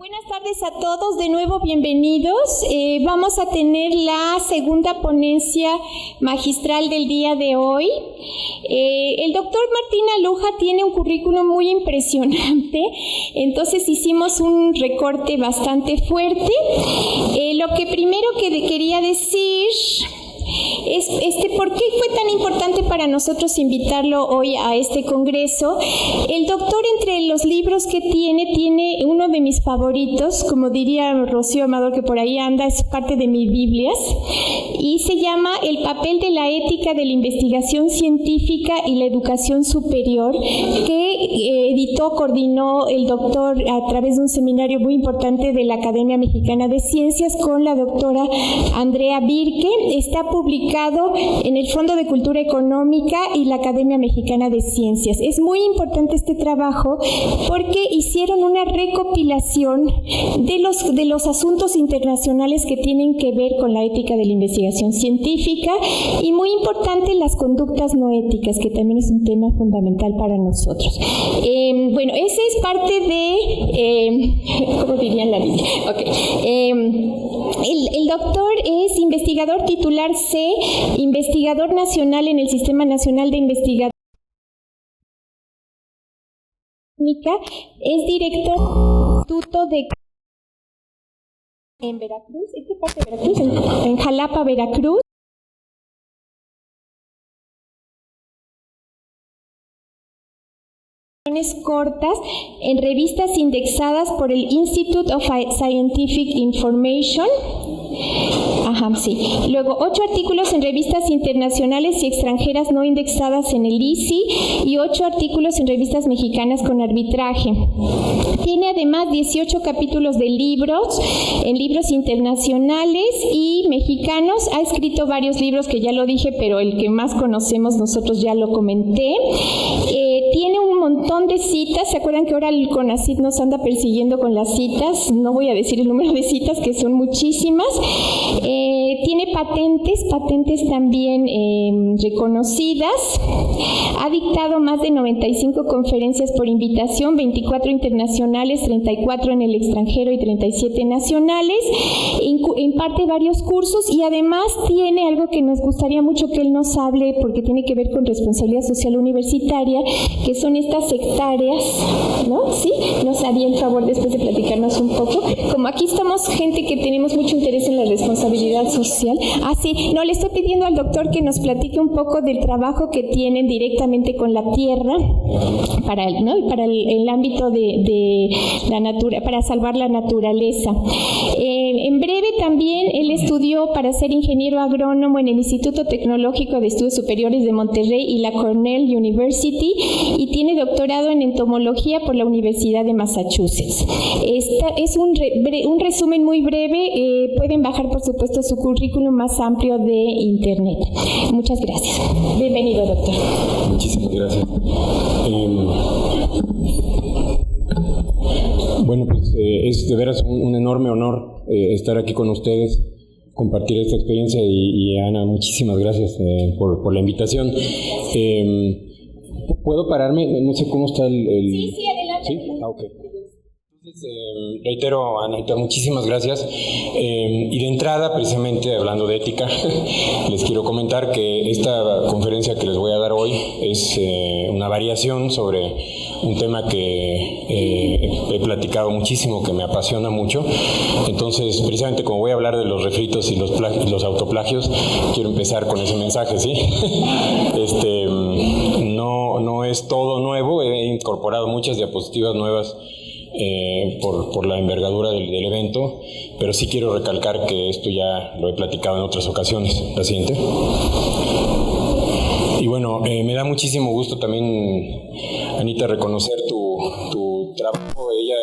Buenas tardes a todos, de nuevo bienvenidos. Vamos a tener la segunda ponencia magistral del día de hoy. El doctor Martín Aluja tiene un currículum muy impresionante, entonces hicimos un recorte bastante fuerte. Lo que primero que quería decir es ¿por qué fue tan importante para nosotros invitarlo hoy a este congreso? El doctor, entre los libros que tiene uno de mis favoritos, como diría Rocío Amador, que por ahí anda, es parte de mis Biblias, y se llama El papel de la ética de la investigación científica y la educación superior, que coordinó el doctor a través de un seminario muy importante de la Academia Mexicana de Ciencias con la doctora Andrea Birke. Está publicado en el Fondo de Cultura Económica y la Academia Mexicana de Ciencias. Es muy importante este trabajo porque hicieron una recopilación de los asuntos internacionales que tienen que ver con la ética de la investigación científica y, muy importante, las conductas no éticas, que también es un tema fundamental para nosotros. Bueno, ese es parte de, ¿cómo dirían la Biblia? Okay. El doctor es investigador titular C, investigador nacional en el Sistema Nacional de Investigación. Es director del Instituto de en Veracruz, ¿en qué parte de Veracruz? En Jalapa, Veracruz. Cortas en revistas indexadas por el Institute of Scientific Information. Sí. Luego, 8 artículos en revistas internacionales y extranjeras no indexadas en el ISI y 8 artículos en revistas mexicanas con arbitraje. Tiene además 18 capítulos de libros, en libros internacionales y mexicanos. Ha escrito varios libros que ya lo dije, pero el que más conocemos nosotros ya lo comenté. Tiene un montón de citas. ¿Se acuerdan que ahora el CONACYT nos anda persiguiendo con las citas? No voy a decir el número de citas, que son muchísimas. Tiene patentes también reconocidas. Ha dictado más de 95 conferencias por invitación, 24 internacionales, 34 en el extranjero y 37 nacionales. Imparte varios cursos y además tiene algo que nos gustaría mucho que él nos hable, porque tiene que ver con responsabilidad social universitaria, que son estas hectáreas, ¿no? ¿Sí? Nos haría el favor después de platicarnos un poco. Como aquí estamos gente que tenemos mucho interés en la responsabilidad social. Sí, no, le estoy pidiendo al doctor que nos platique un poco del trabajo que tienen directamente con la tierra para el ámbito de la para salvar la naturaleza. En breve también él estudió para ser ingeniero agrónomo en el Instituto Tecnológico de Estudios Superiores de Monterrey y la Cornell University, y tiene doctorado en entomología por la Universidad de Massachusetts. Esta es un resumen muy breve. Pueden bajar, por supuesto, su currículum más amplio de internet. Muchas gracias. Bienvenido, doctor. Muchísimas gracias. Bueno, pues es de veras un enorme honor estar aquí con ustedes, compartir esta experiencia y Ana, muchísimas gracias por la invitación. ¿Puedo pararme? No sé cómo está el... Sí, adelante. ¿Sí? Ok. Entonces, reitero, Anita, muchísimas gracias. Y de entrada, precisamente hablando de ética, les quiero comentar que esta conferencia que les voy a dar hoy es una variación sobre un tema que he platicado muchísimo, que me apasiona mucho. Entonces, precisamente como voy a hablar de los refritos y los autoplagios, quiero empezar con ese mensaje, ¿sí? No es todo nuevo, he incorporado muchas diapositivas nuevas por la envergadura del evento, pero sí quiero recalcar que esto ya lo he platicado en otras ocasiones. La siguiente. Y bueno, me da muchísimo gusto también, Anita, reconocer tu trabajo. Ella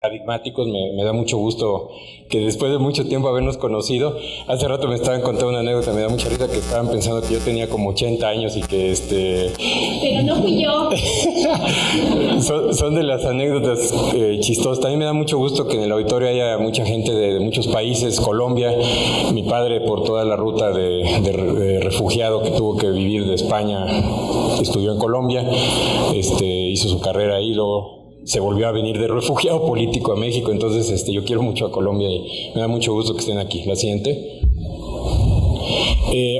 paradigmáticos. Me da mucho gusto que después de mucho tiempo habernos conocido, hace rato me estaban contando una anécdota, me da mucha risa, que estaban pensando que yo tenía como 80 años y que Pero no fui yo. son de las anécdotas chistosas. También me da mucho gusto que en el auditorio haya mucha gente de muchos países. Colombia, mi padre, por toda la ruta de refugiado que tuvo que vivir de España, estudió en Colombia, hizo su carrera ahí, luego se volvió a venir de refugiado político a México. Entonces yo quiero mucho a Colombia y me da mucho gusto que estén aquí. La siguiente.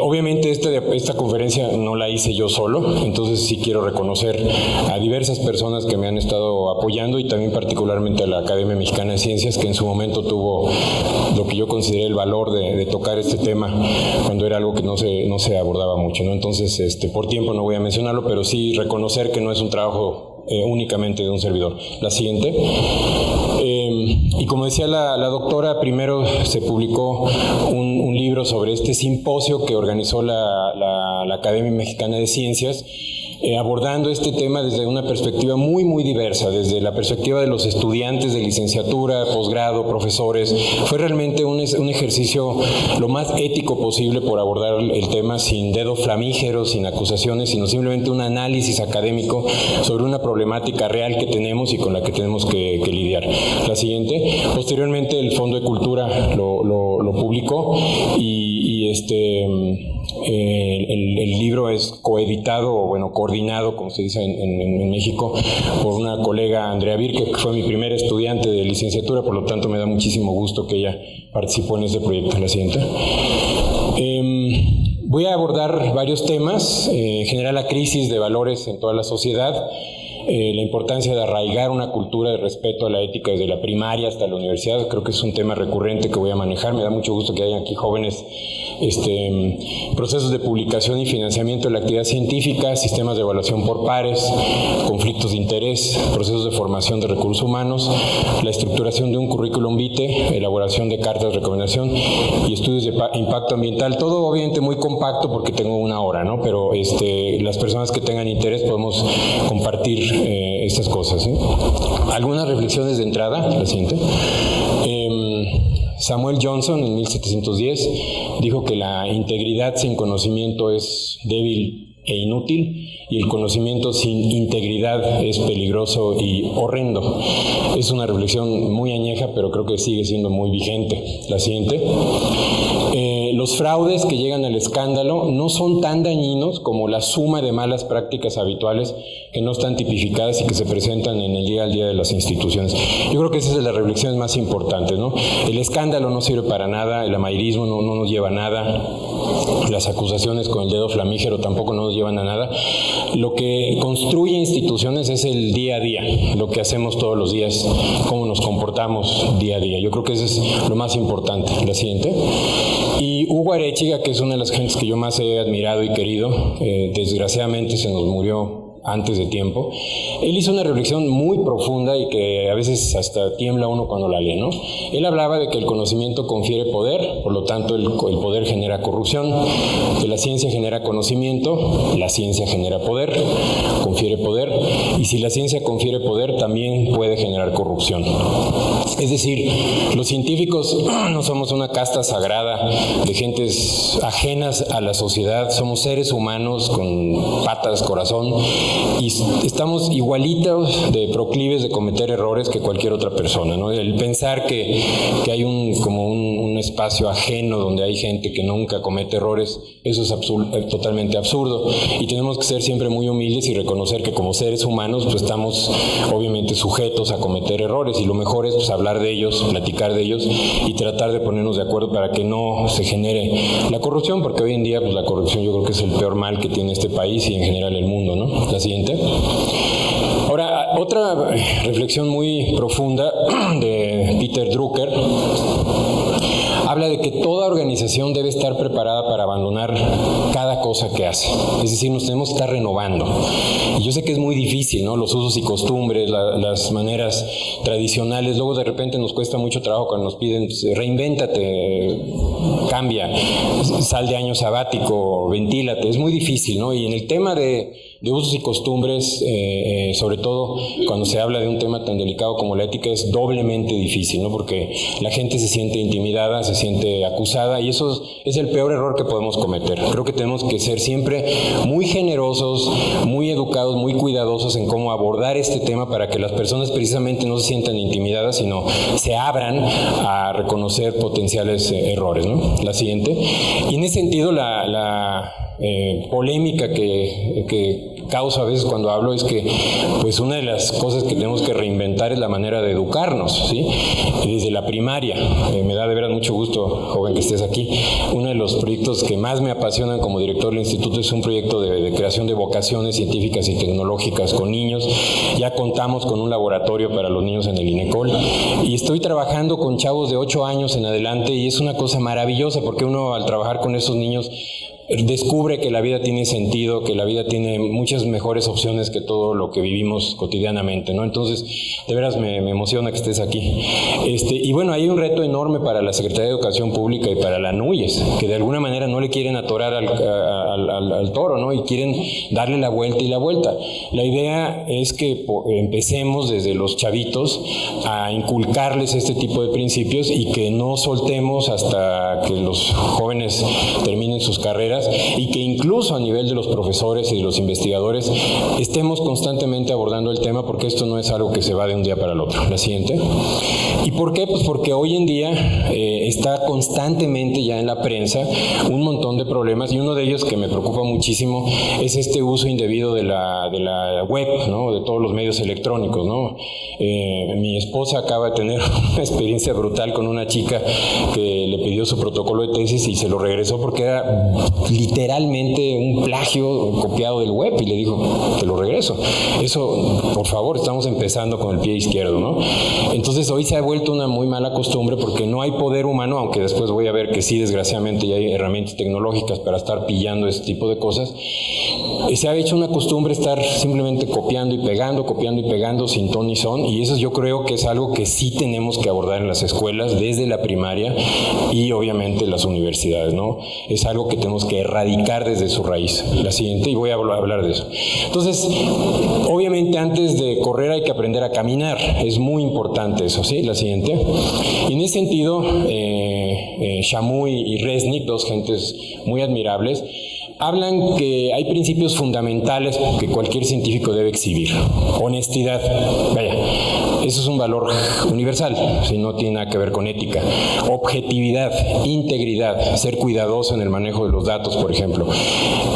Obviamente esta conferencia no la hice yo solo, entonces sí quiero reconocer a diversas personas que me han estado apoyando, y también particularmente a la Academia Mexicana de Ciencias, que en su momento tuvo lo que yo consideré el valor de tocar este tema cuando era algo que no se abordaba mucho, ¿no? Entonces, por tiempo no voy a mencionarlo, pero sí reconocer que no es un trabajo únicamente de un servidor. La siguiente. Y como decía la doctora, primero se publicó un libro sobre este simposio que organizó la Academia Mexicana de Ciencias, abordando este tema desde una perspectiva muy, muy diversa, desde la perspectiva de los estudiantes de licenciatura, posgrado, profesores. Fue realmente un ejercicio lo más ético posible por abordar el tema sin dedo flamígero, sin acusaciones, sino simplemente un análisis académico sobre una problemática real que tenemos y con la que tenemos que lidiar. La siguiente. Posteriormente el Fondo de Cultura lo publicó y el libro es coeditado, o bueno, coordinado, como se dice en México, por una colega, Andrea Birke, que fue mi primera estudiante de licenciatura, por lo tanto me da muchísimo gusto que ella participó en este proyecto. La siguiente. Voy a abordar varios temas, en general la crisis de valores en toda la sociedad, la importancia de arraigar una cultura de respeto a la ética desde la primaria hasta la universidad. Creo que es un tema recurrente que voy a manejar. Me da mucho gusto que hayan aquí jóvenes. Procesos de publicación y financiamiento de la actividad científica, sistemas de evaluación por pares, conflictos de interés, procesos de formación de recursos humanos, la estructuración de un currículum vitae, elaboración de cartas de recomendación y estudios de impacto ambiental. Todo obviamente muy compacto porque tengo una hora, ¿no? Pero las personas que tengan interés podemos compartir estas cosas, ¿eh? Algunas reflexiones de entrada. La siguiente. Samuel Johnson en 1710 dijo que la integridad sin conocimiento es débil e inútil, y el conocimiento sin integridad es peligroso y horrendo. Es una reflexión muy añeja, pero creo que sigue siendo muy vigente. La siguiente. Los fraudes que llegan al escándalo no son tan dañinos como la suma de malas prácticas habituales que no están tipificadas y que se presentan en el día al día de las instituciones. Yo creo que esa es de las reflexiones más importantes, ¿no? El escándalo no sirve para nada, el amadrismo no nos lleva a nada, las acusaciones con el dedo flamígero tampoco nos llevan a nada. Lo que construye instituciones es el día a día, lo que hacemos todos los días, cómo nos comportamos día a día. Yo creo que eso es lo más importante. La siguiente. Y Hugo Arechiga, que es una de las gentes que yo más he admirado y querido, desgraciadamente se nos murió antes de tiempo. Él hizo una reflexión muy profunda y que a veces hasta tiembla uno cuando la lee, ¿no? Él hablaba de que el conocimiento confiere poder, por lo tanto el poder genera corrupción, que la ciencia genera conocimiento, la ciencia genera poder, confiere poder, y si la ciencia confiere poder también puede generar corrupción. Es decir, los científicos no somos una casta sagrada de gentes ajenas a la sociedad, somos seres humanos con patas, corazón, y estamos igualitos de proclives de cometer errores que cualquier otra persona, ¿no? El pensar que hay un espacio ajeno donde hay gente que nunca comete errores, eso es totalmente absurdo, y tenemos que ser siempre muy humildes y reconocer que como seres humanos pues estamos obviamente sujetos a cometer errores, y lo mejor es pues hablar de ellos, platicar de ellos y tratar de ponernos de acuerdo para que no se genere la corrupción, porque hoy en día pues la corrupción yo creo que es el peor mal que tiene este país y en general el mundo, ¿no? La siguiente. Ahora, otra reflexión muy profunda de Peter Drucker habla de que toda organización debe estar preparada para abandonar cada cosa que hace. Es decir, nos tenemos que estar renovando. Y yo sé que es muy difícil, ¿no? Los usos y costumbres, las maneras tradicionales, luego de repente nos cuesta mucho trabajo cuando nos piden reinvéntate, cambia, sal de año sabático, ventílate. Es muy difícil, ¿no? Y en el tema de de usos y costumbres, sobre todo cuando se habla de un tema tan delicado como la ética, es doblemente difícil, ¿no? Porque la gente se siente intimidada, se siente acusada, y eso es el peor error que podemos cometer. Creo que tenemos que ser siempre muy generosos, muy educados, muy cuidadosos en cómo abordar este tema para que las personas precisamente no se sientan intimidadas, sino se abran a reconocer potenciales errores, ¿no? La siguiente. Y en ese sentido, la polémica que causa a veces cuando hablo es que pues una de las cosas que tenemos que reinventar es la manera de educarnos, ¿sí? Desde la primaria. Me da de veras mucho gusto, joven, que estés aquí. Uno de los proyectos que más me apasionan como director del instituto es un proyecto de creación de vocaciones científicas y tecnológicas con niños. Ya contamos con un laboratorio para los niños en el INECOL y estoy trabajando con chavos de 8 años en adelante, y es una cosa maravillosa porque uno, al trabajar con esos niños, descubre que la vida tiene sentido, que la vida tiene muchas mejores opciones que todo lo que vivimos cotidianamente, ¿no? Entonces, de veras me emociona que estés aquí. Y bueno, hay un reto enorme para la Secretaría de Educación Pública y para la NUYES, que de alguna manera no le quieren atorar al toro, ¿no? Y quieren darle la vuelta y la vuelta. La idea es que empecemos desde los chavitos a inculcarles este tipo de principios y que no soltemos hasta que los jóvenes terminen sus carreras, y que incluso a nivel de los profesores y de los investigadores estemos constantemente abordando el tema, porque esto no es algo que se va de un día para el otro. La siguiente. ¿Y por qué? Pues porque hoy en día está constantemente ya en la prensa un montón de problemas, y uno de ellos que me preocupa muchísimo es este uso indebido de la web, ¿no? De todos los medios electrónicos, ¿no? Mi esposa acaba de tener una experiencia brutal con una chica que le pidió su protocolo de tesis y se lo regresó porque era literalmente un plagio copiado del web, y le dijo, te lo regreso. Eso, por favor, estamos empezando con el pie izquierdo, ¿no? Entonces hoy se ha vuelto una muy mala costumbre porque no hay poder humano, aunque después voy a ver que sí, desgraciadamente ya hay herramientas tecnológicas para estar pillando ese tipo de cosas. Se ha hecho una costumbre estar simplemente copiando y pegando sin ton ni son, y eso yo creo que es algo que sí tenemos que abordar en las escuelas desde la primaria y obviamente las universidades, ¿no? Es algo que tenemos que erradicar desde su raíz. La siguiente, y voy a hablar de eso. Entonces, obviamente antes de correr hay que aprender a caminar, es muy importante eso, ¿sí? La siguiente. Y en ese sentido, Shamu y Resnick, dos gentes muy admirables, hablan que hay principios fundamentales que cualquier científico debe exhibir. Honestidad, vaya, eso es un valor universal, si no tiene nada que ver con ética. Objetividad, integridad, ser cuidadoso en el manejo de los datos, por ejemplo.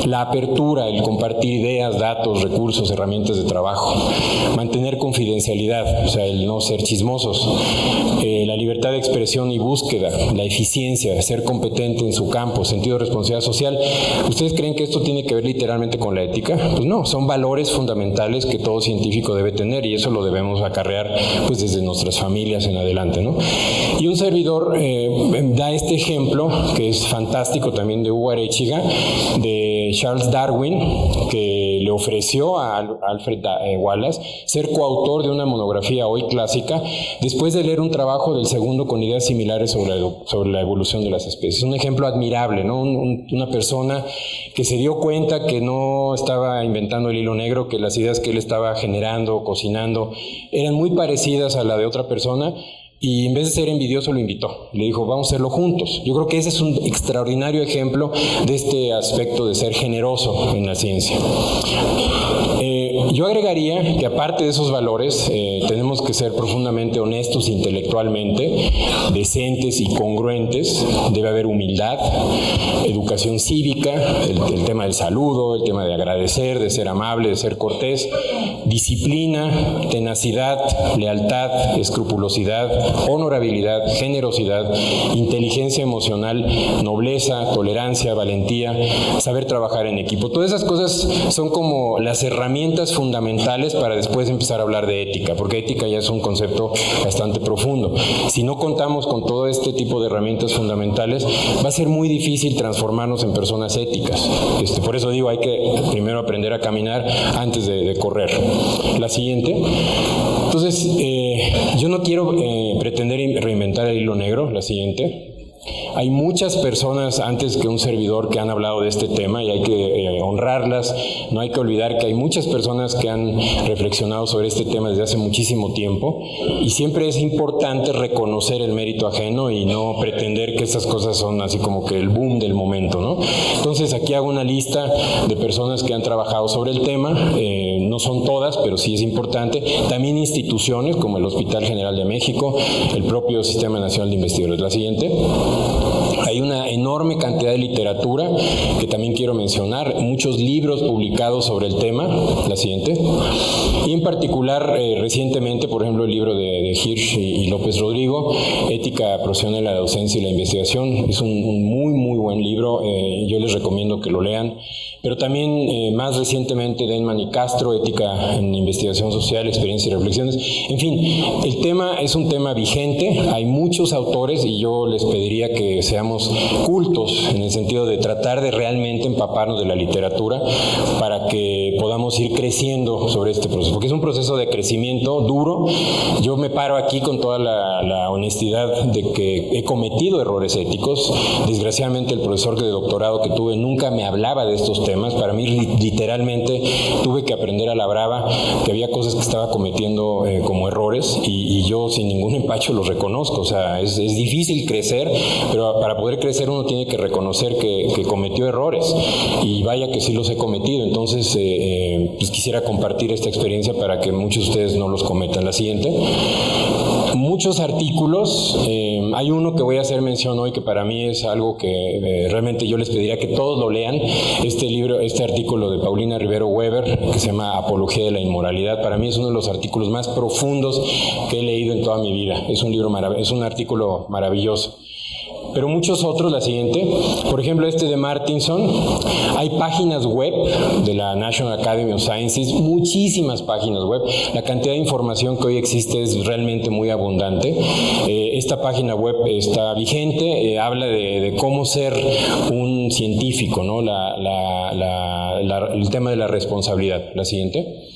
La apertura, el compartir ideas, datos, recursos, herramientas de trabajo. Mantener confidencialidad, o sea, el no ser chismosos. La libertad de expresión y búsqueda, la eficiencia, ser competente en su campo, sentido de responsabilidad social. ¿Ustedes creen que esto tiene que ver literalmente con la ética? Pues no, son valores fundamentales que todo científico debe tener, y eso lo debemos acarrear pues desde nuestras familias en adelante, ¿no? Y un servidor da este ejemplo que es fantástico también de Hugo Arechiga, de Charles Darwin, que le ofreció a Alfred Wallace ser coautor de una monografía hoy clásica después de leer un trabajo del segundo con ideas similares sobre la evolución de las especies. Un ejemplo admirable, ¿no? Una persona que se dio cuenta que no estaba inventando el hilo negro, que las ideas que él estaba generando, cocinando, eran muy parecidas a la de otra persona, y en vez de ser envidioso lo invitó. Le dijo, vamos a hacerlo juntos. Yo creo que ese es un extraordinario ejemplo de este aspecto de ser generoso en la ciencia. Yo agregaría que aparte de esos valores, tenemos que ser profundamente honestos intelectualmente, decentes y congruentes. Debe haber humildad, educación cívica, el tema del saludo, el tema de agradecer, de ser amable, de ser cortés, disciplina, tenacidad, lealtad, escrupulosidad, honorabilidad, generosidad, inteligencia emocional, nobleza, tolerancia, valentía, saber trabajar en equipo. Todas esas cosas son como las herramientas fundamentales para después empezar a hablar de ética, porque ética ya es un concepto bastante profundo. Si no contamos con todo este tipo de herramientas fundamentales, va a ser muy difícil transformarnos en personas éticas. Por eso digo, hay que primero aprender a caminar antes de correr. La siguiente. Entonces, yo no quiero pretender reinventar el hilo negro. La siguiente. Hay muchas personas antes que un servidor que han hablado de este tema y hay que honrarlas. No hay que olvidar que hay muchas personas que han reflexionado sobre este tema desde hace muchísimo tiempo y siempre es importante reconocer el mérito ajeno y no pretender que estas cosas son así como que el boom del momento, ¿no? Entonces aquí hago una lista de personas que han trabajado sobre el tema, no son todas, pero sí es importante. También instituciones como el Hospital General de México, el propio Sistema Nacional de Investigadores. La siguiente. Hay una enorme cantidad de literatura que también quiero mencionar, muchos libros publicados sobre el tema, la siguiente, y en particular recientemente, por ejemplo, el libro de Hirsch y López Rodrigo, Ética Profesional de la Docencia y la Investigación, es un muy buen libro, yo les recomiendo que lo lean, pero también más recientemente Denman y Castro, Ética en Investigación Social, Experiencias y Reflexiones. En fin, el tema es un tema vigente, hay muchos autores y yo les pediría que seamos cultos en el sentido de tratar de realmente empaparnos de la literatura para que podamos ir creciendo sobre este proceso, porque es un proceso de crecimiento duro. Yo me paro aquí con toda la honestidad de que he cometido errores éticos. Desgraciadamente el profesor de doctorado que tuve nunca me hablaba de estos temas. Para mí literalmente tuve que aprender a la brava que había cosas que estaba cometiendo como errores y yo sin ningún empacho los reconozco. O sea, es difícil crecer, pero para poder crecer uno tiene que reconocer que cometió errores y vaya que sí los he cometido. Entonces pues quisiera compartir esta experiencia para que muchos de ustedes no los cometan. La siguiente. Muchos artículos, hay uno que voy a hacer mención hoy que para mí es algo que realmente yo les pediría que todos lo lean. Este artículo de Paulina Rivero Weber que se llama Apología de la Inmoralidad, para mí es uno de los artículos más profundos que he leído en toda mi vida. Es un artículo maravilloso. Pero muchos otros, la siguiente, por ejemplo este de Martinson, hay páginas web de la National Academy of Sciences, muchísimas páginas web, la cantidad de información que hoy existe es realmente muy abundante. Esta página web está vigente, habla de cómo ser un científico, ¿no? El tema de la responsabilidad. La siguiente.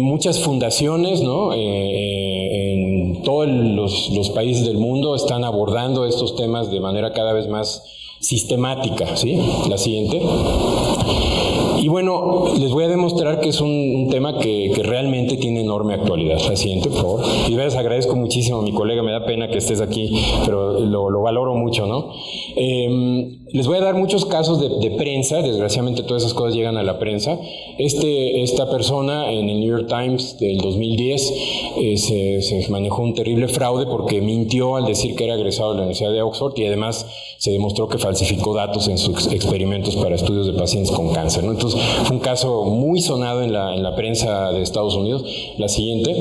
Muchas fundaciones, ¿no? En todos los países del mundo están abordando estos temas de manera cada vez más sistemática, ¿sí? La siguiente. Y bueno, les voy a demostrar que es un tema que realmente tiene enorme actualidad. La siguiente, por favor. Y les agradezco muchísimo a mi colega, me da pena que estés aquí, pero lo valoro mucho, ¿no? Les voy a dar muchos casos de prensa, desgraciadamente todas esas cosas llegan a la prensa. Esta persona en el New York Times del 2010 se manejó un terrible fraude porque mintió al decir que era egresado de la Universidad de Oxford y además se demostró que falsificó datos en sus experimentos para estudios de pacientes con cáncer, ¿no? Entonces fue un caso muy sonado en la prensa de Estados Unidos. La siguiente,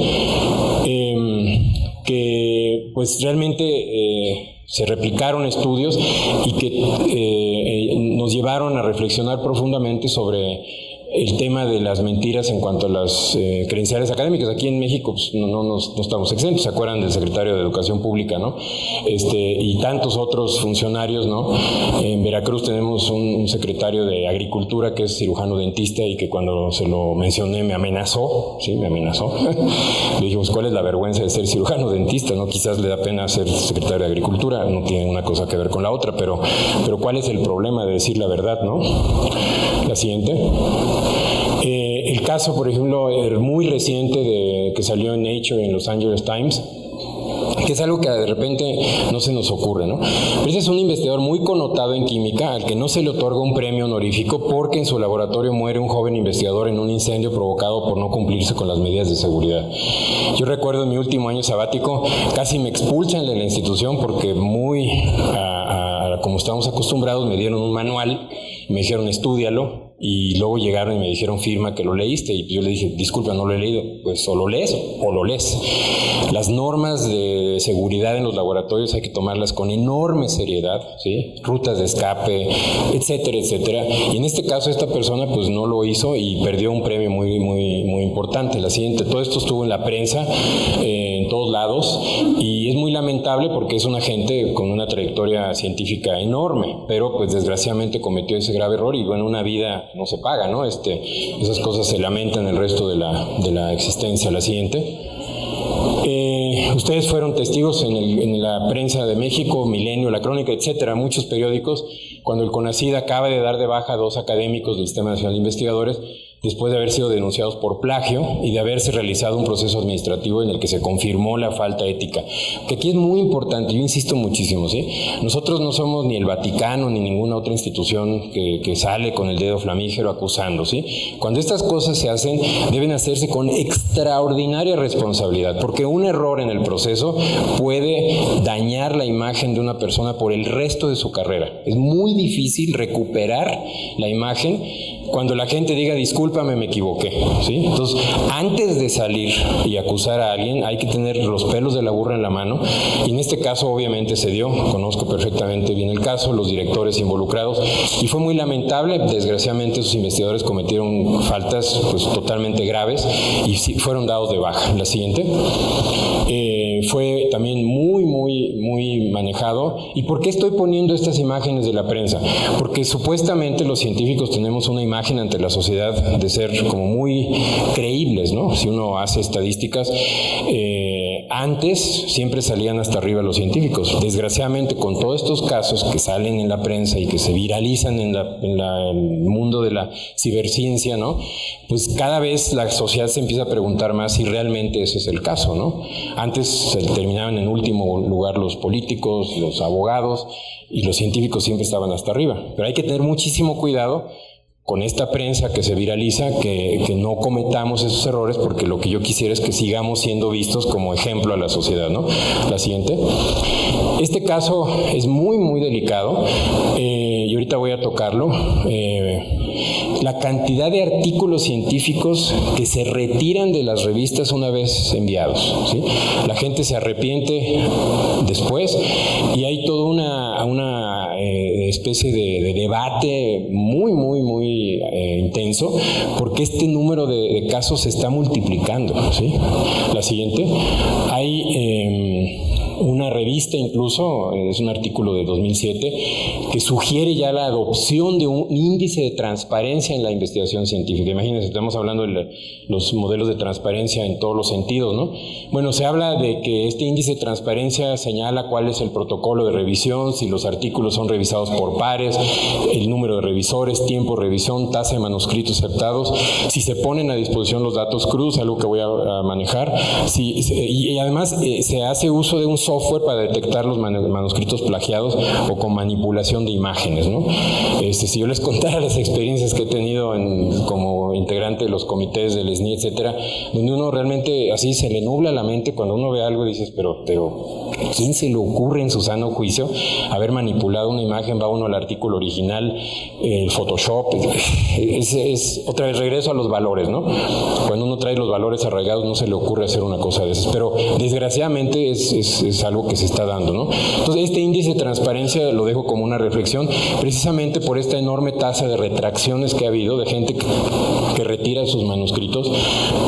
que pues realmente se replicaron estudios y que nos llevaron a reflexionar profundamente sobre el tema de las mentiras en cuanto a las credenciales académicas. Aquí en México pues, no estamos exentos, ¿se acuerdan del secretario de Educación Pública, no? Y tantos otros funcionarios, ¿no? En Veracruz tenemos un secretario de Agricultura que es cirujano dentista y que cuando se lo mencioné me amenazó, ¿sí? Me amenazó. Le dijimos, ¿cuál es la vergüenza de ser cirujano dentista, no? Quizás le da pena ser secretario de Agricultura, no tiene una cosa que ver con la otra, pero ¿cuál es el problema de decir la verdad, no? La siguiente. El caso, por ejemplo, muy reciente que salió en Nature en Los Angeles Times, que es algo que de repente no se nos ocurre, ¿no? Pero ese es un investigador muy connotado en química al que no se le otorga un premio honorífico porque en su laboratorio muere un joven investigador en un incendio provocado por no cumplirse con las medidas de seguridad. Yo recuerdo en mi último año sabático casi me expulsan de la institución porque como estamos acostumbrados me dieron un manual, me dijeron estúdialo y luego llegaron y me dijeron firma que lo leíste y yo le dije disculpa, no lo he leído. Pues o lo lees o lo lees. Las normas de seguridad en los laboratorios hay que tomarlas con enorme seriedad, ¿sí? Rutas de escape, etcétera, etcétera. Y en este caso esta persona pues no lo hizo y perdió un premio muy importante. La siguiente, todo esto estuvo en la prensa, en todos lados, y es muy lamentable porque es una gente con una trayectoria científica enorme, pero pues desgraciadamente cometió ese grave error y bueno, una vida no se paga, ¿no? Esas cosas se lamentan el resto de la existencia. La siguiente. Ustedes fueron testigos en la prensa de México, Milenio, La Crónica, etcétera, muchos periódicos, cuando el CONACYT acaba de dar de baja a 2 académicos del Sistema Nacional de Investigadores después de haber sido denunciados por plagio y de haberse realizado un proceso administrativo en el que se confirmó la falta ética. Que aquí es muy importante, yo insisto muchísimo, ¿sí? Nosotros no somos ni el Vaticano ni ninguna otra institución que sale con el dedo flamígero acusando, ¿sí? Cuando estas cosas se hacen, deben hacerse con extraordinaria responsabilidad, porque un error en el proceso puede dañar la imagen de una persona por el resto de su carrera. Es muy difícil recuperar la imagen cuando la gente diga, discúlpame, me equivoqué, ¿sí? Entonces, antes de salir y acusar a alguien, hay que tener los pelos de la burra en la mano, y en este caso obviamente se dio, conozco perfectamente bien el caso, los directores involucrados, y fue muy lamentable. Desgraciadamente esos investigadores cometieron faltas pues totalmente graves y sí, fueron dados de baja. La siguiente. Fue también muy manejado. ¿Y por qué estoy poniendo estas imágenes de la prensa? Porque supuestamente los científicos tenemos una imagen ante la sociedad de ser como muy creíbles, ¿no? Si uno hace estadísticas, antes siempre salían hasta arriba los científicos. Desgraciadamente, con todos estos casos que salen en la prensa y que se viralizan en el mundo de la ciberciencia, ¿no? Pues cada vez la sociedad se empieza a preguntar más si realmente ese es el caso, ¿no? Antes terminaban en último lugar los políticos, los abogados, y los científicos siempre estaban hasta arriba. Pero hay que tener muchísimo cuidado con esta prensa que se viraliza, que no cometamos esos errores, porque lo que yo quisiera es que sigamos siendo vistos como ejemplo a la sociedad, ¿no? La siguiente. Este caso es muy delicado, y ahorita voy a tocarlo. La cantidad de artículos científicos que se retiran de las revistas una vez enviados, ¿sí? La gente se arrepiente después y hay toda una especie de debate muy intenso, porque este número de casos se está multiplicando, ¿sí? La siguiente. Hay una revista, incluso, es un artículo de 2007, que sugiere ya la adopción de un índice de transparencia en la investigación científica. Imagínense, estamos hablando de los modelos de transparencia en todos los sentidos, ¿no? Bueno, se habla de que este índice de transparencia señala cuál es el protocolo de revisión, si los artículos son revisados por pares, el número de revisores, tiempo de revisión, tasa de manuscritos aceptados, si se ponen a disposición los datos cruz, algo que voy a manejar, y además se hace uso de un software para detectar los manuscritos plagiados o con manipulación de imágenes, ¿no? Si yo les contara las experiencias que he tenido como integrante de los comités del SNI, etcétera, donde uno realmente así se le nubla la mente cuando uno ve algo y dices, pero ¿a quién se le ocurre en su sano juicio haber manipulado una imagen? Va uno al artículo original, el Photoshop, es otra vez regreso a los valores, ¿no? Cuando uno trae los valores arraigados no se le ocurre hacer una cosa de esas, pero desgraciadamente es algo que se está dando, ¿no? Entonces, este índice de transparencia lo dejo como una reflexión, precisamente por esta enorme tasa de retracciones que ha habido de gente que retira sus manuscritos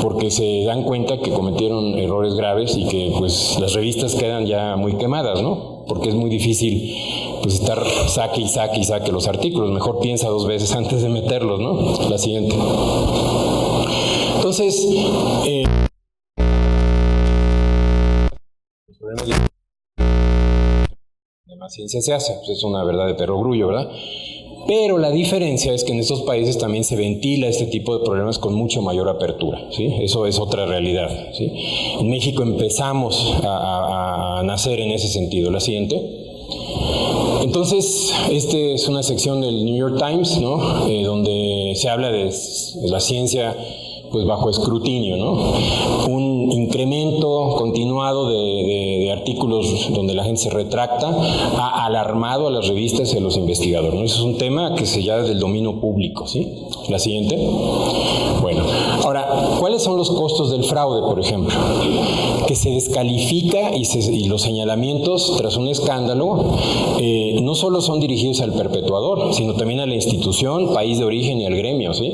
porque se dan cuenta que cometieron errores graves y que pues las revistas quedan ya muy quemadas, ¿no? Porque es muy difícil pues estar saque y saque los artículos. Mejor piensa 2 veces antes de meterlos, ¿no? La siguiente. Entonces, más ciencia se hace, pues es una verdad de perogrullo, ¿verdad? Pero la diferencia es que en estos países también se ventila este tipo de problemas con mucho mayor apertura, ¿sí? Eso es otra realidad, ¿sí? En México empezamos a nacer en ese sentido. La siguiente. Entonces, es una sección del New York Times, ¿no? Donde se habla de la ciencia pues bajo escrutinio, ¿no? Un incremento continuado de artículos donde la gente se retracta ha alarmado a las revistas y a los investigadores, ¿no? Eso es un tema que se llama del dominio público, ¿sí? La siguiente. Bueno, ahora, ¿cuáles son los costos del fraude, por ejemplo? Que se descalifica y los señalamientos tras un escándalo no solo son dirigidos al perpetuador, sino también a la institución, país de origen y al gremio, ¿sí?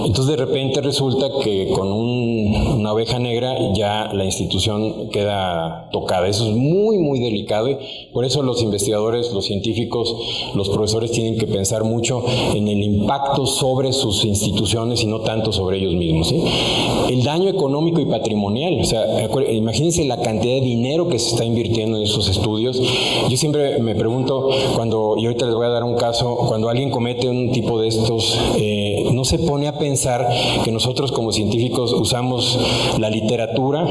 Entonces de repente resulta que con una una oveja negra, ya la institución queda tocada. Eso es muy, muy delicado y por eso los investigadores, los científicos, los profesores tienen que pensar mucho en el impacto sobre sus instituciones y no tanto sobre ellos mismos, ¿sí? El daño económico y patrimonial, o sea, imagínense la cantidad de dinero que se está invirtiendo en esos estudios. Yo siempre me pregunto, y ahorita les voy a dar un caso, cuando alguien comete un tipo de estos, no se pone a pensar que nosotros como científicos usamos la literatura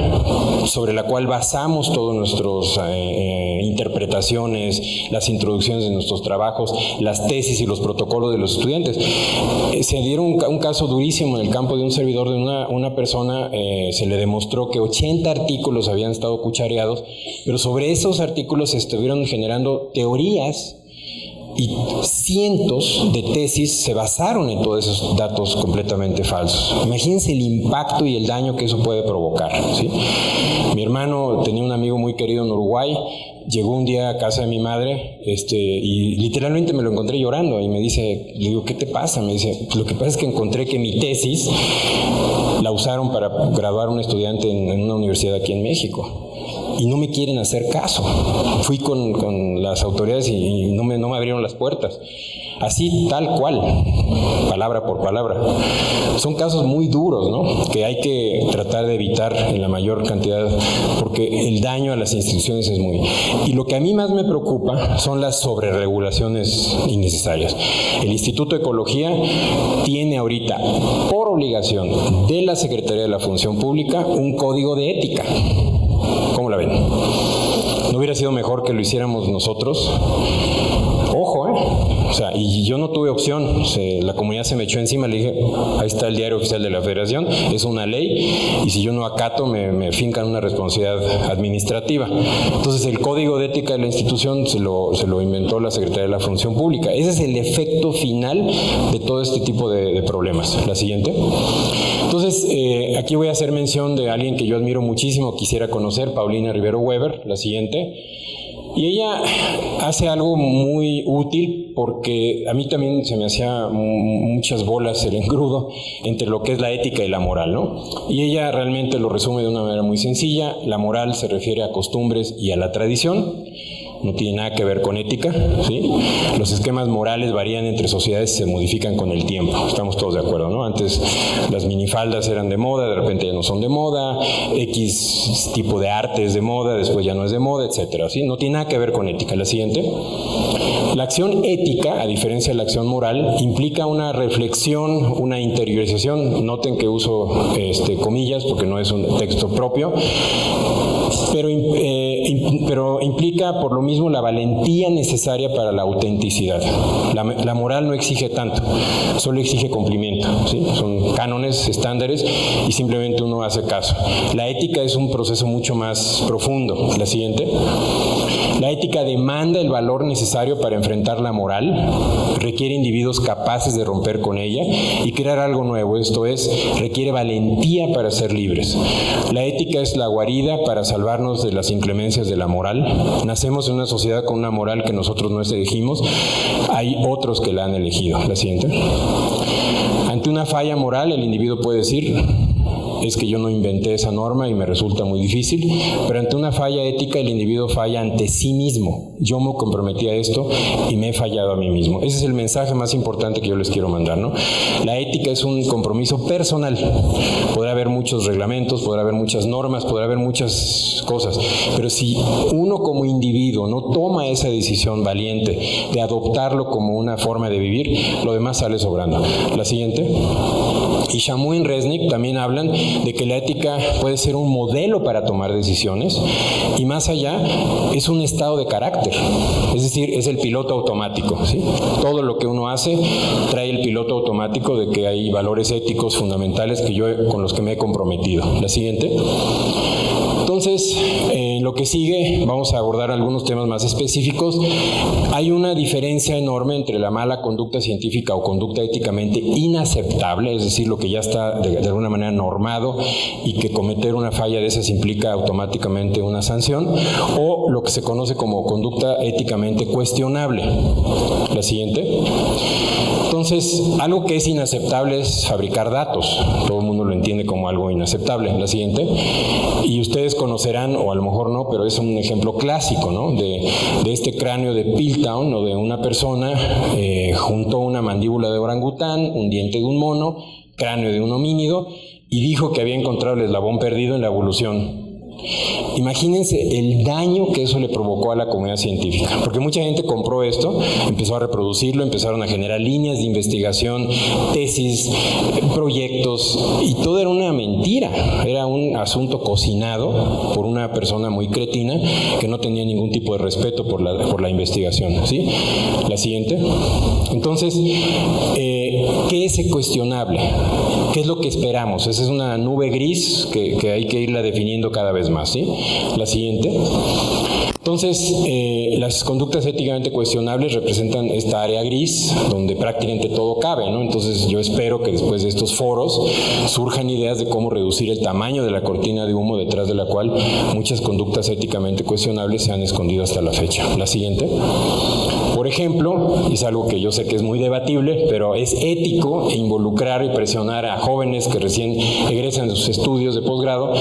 sobre la cual basamos todas nuestras interpretaciones, las introducciones de nuestros trabajos, las tesis y los protocolos de los estudiantes. Se dieron un caso durísimo en el campo de un servidor de una persona, se le demostró que 80 artículos habían estado cuchareados, pero sobre esos artículos se estuvieron generando teorías y cientos de tesis se basaron en todos esos datos completamente falsos. Imagínense el impacto y el daño que eso puede provocar, ¿sí? Mi hermano tenía un amigo muy querido en Uruguay, llegó un día a casa de mi madre y literalmente me lo encontré llorando y me dice, le digo, ¿qué te pasa? Me dice, lo que pasa es que encontré que mi tesis la usaron para graduar a un estudiante en una universidad aquí en México. Y no me quieren hacer caso. Fui con las autoridades y no me abrieron las puertas. Así, tal cual, palabra por palabra. Son casos muy duros, ¿no? Que hay que tratar de evitar en la mayor cantidad, porque el daño a las instituciones es muy... Y lo que a mí más me preocupa son las sobreregulaciones innecesarias. El Instituto de Ecología tiene ahorita, por obligación de la Secretaría de la Función Pública, un código de ética. ¿Cómo la ven? ¿No hubiera sido mejor que lo hiciéramos nosotros? Ojo, o sea, y yo no tuve opción, la comunidad se me echó encima, le dije, ahí está el diario oficial de la Federación, es una ley, y si yo no acato me fincan una responsabilidad administrativa. Entonces el código de ética de la institución se lo inventó la Secretaría de la Función Pública. Ese es el efecto final de todo este tipo de problemas. La siguiente. Entonces, aquí voy a hacer mención de alguien que yo admiro muchísimo, quisiera conocer, Paulina Rivero Weber, la siguiente. Y ella hace algo muy útil porque a mí también se me hacía muchas bolas el engrudo entre lo que es la ética y la moral, ¿no? Y ella realmente lo resume de una manera muy sencilla. La moral se refiere a costumbres y a la tradición. No tiene nada que ver con ética, ¿sí? Los esquemas morales varían entre sociedades y se modifican con el tiempo. Estamos todos de acuerdo, ¿no? Antes las minifaldas eran de moda, de repente ya no son de moda, X tipo de arte es de moda, después ya no es de moda, etcétera, ¿sí? No tiene nada que ver con ética. La siguiente. La acción ética, a diferencia de la acción moral, implica una reflexión, una interiorización. Noten que uso comillas porque no es un texto propio, pero implica por lo mismo la valentía necesaria para la autenticidad. La moral no exige tanto, solo exige cumplimiento, ¿sí? Son cánones, estándares y simplemente uno hace caso. La ética es un proceso mucho más profundo. La siguiente. La ética demanda el valor necesario para enfrentar la moral, requiere individuos capaces de romper con ella y crear algo nuevo, esto es, requiere valentía para ser libres. La ética es la guarida para salvarnos de las inclemencias de la moral. Nacemos en una sociedad con una moral que nosotros no elegimos, hay otros que la han elegido. La siguiente. Ante una falla moral, el individuo puede decir: es que yo no inventé esa norma y me resulta muy difícil, pero ante una falla ética el individuo falla ante sí mismo. Yo me comprometí a esto y me he fallado a mí mismo. Ese es el mensaje más importante que yo les quiero mandar, ¿no? La ética es un compromiso personal. Podrá haber muchos reglamentos, podrá haber muchas normas, podrá haber muchas cosas, pero si uno como individuo no toma esa decisión valiente de adoptarlo como una forma de vivir, lo demás sale sobrando. La siguiente. Y Shamu y Resnick también hablan de que la ética puede ser un modelo para tomar decisiones y más allá es un estado de carácter, es decir, es el piloto automático, ¿sí? Todo lo que uno hace trae el piloto automático de que hay valores éticos fundamentales con los que me he comprometido. La siguiente. Entonces, en lo que sigue vamos a abordar algunos temas más específicos. Hay una diferencia enorme entre la mala conducta científica o conducta éticamente inaceptable, es decir, lo que ya está de alguna manera normado y que cometer una falla de esas implica automáticamente una sanción, o lo que se conoce como conducta éticamente cuestionable. La siguiente. Entonces, algo que es inaceptable es fabricar datos. Todo el mundo lo entiende como algo inaceptable. La siguiente. Y ustedes conocerán, o a lo mejor no, pero es un ejemplo clásico, ¿no? De este cráneo de Piltdown, o de una persona juntó una mandíbula de orangután, un diente de un mono, cráneo de un homínido, y dijo que había encontrado el eslabón perdido en la evolución. Imagínense el daño que eso le provocó a la comunidad científica, porque mucha gente compró esto, empezó a reproducirlo, empezaron a generar líneas de investigación, tesis, proyectos, y todo era una mentira, era un asunto cocinado por una persona muy cretina que no tenía ningún tipo de respeto por la investigación, ¿sí? La siguiente. Entonces, ¿qué es cuestionable? ¿Qué es lo que esperamos? Esa es una nube gris que hay que irla definiendo cada vez más, ¿sí? La siguiente. Entonces, las conductas éticamente cuestionables representan esta área gris donde prácticamente todo cabe, ¿no? Entonces, yo espero que después de estos foros surjan ideas de cómo reducir el tamaño de la cortina de humo detrás de la cual muchas conductas éticamente cuestionables se han escondido hasta la fecha. La siguiente. Por ejemplo, es algo que yo sé que es muy debatible, pero es ético involucrar y presionar a jóvenes que recién egresan de sus estudios de posgrado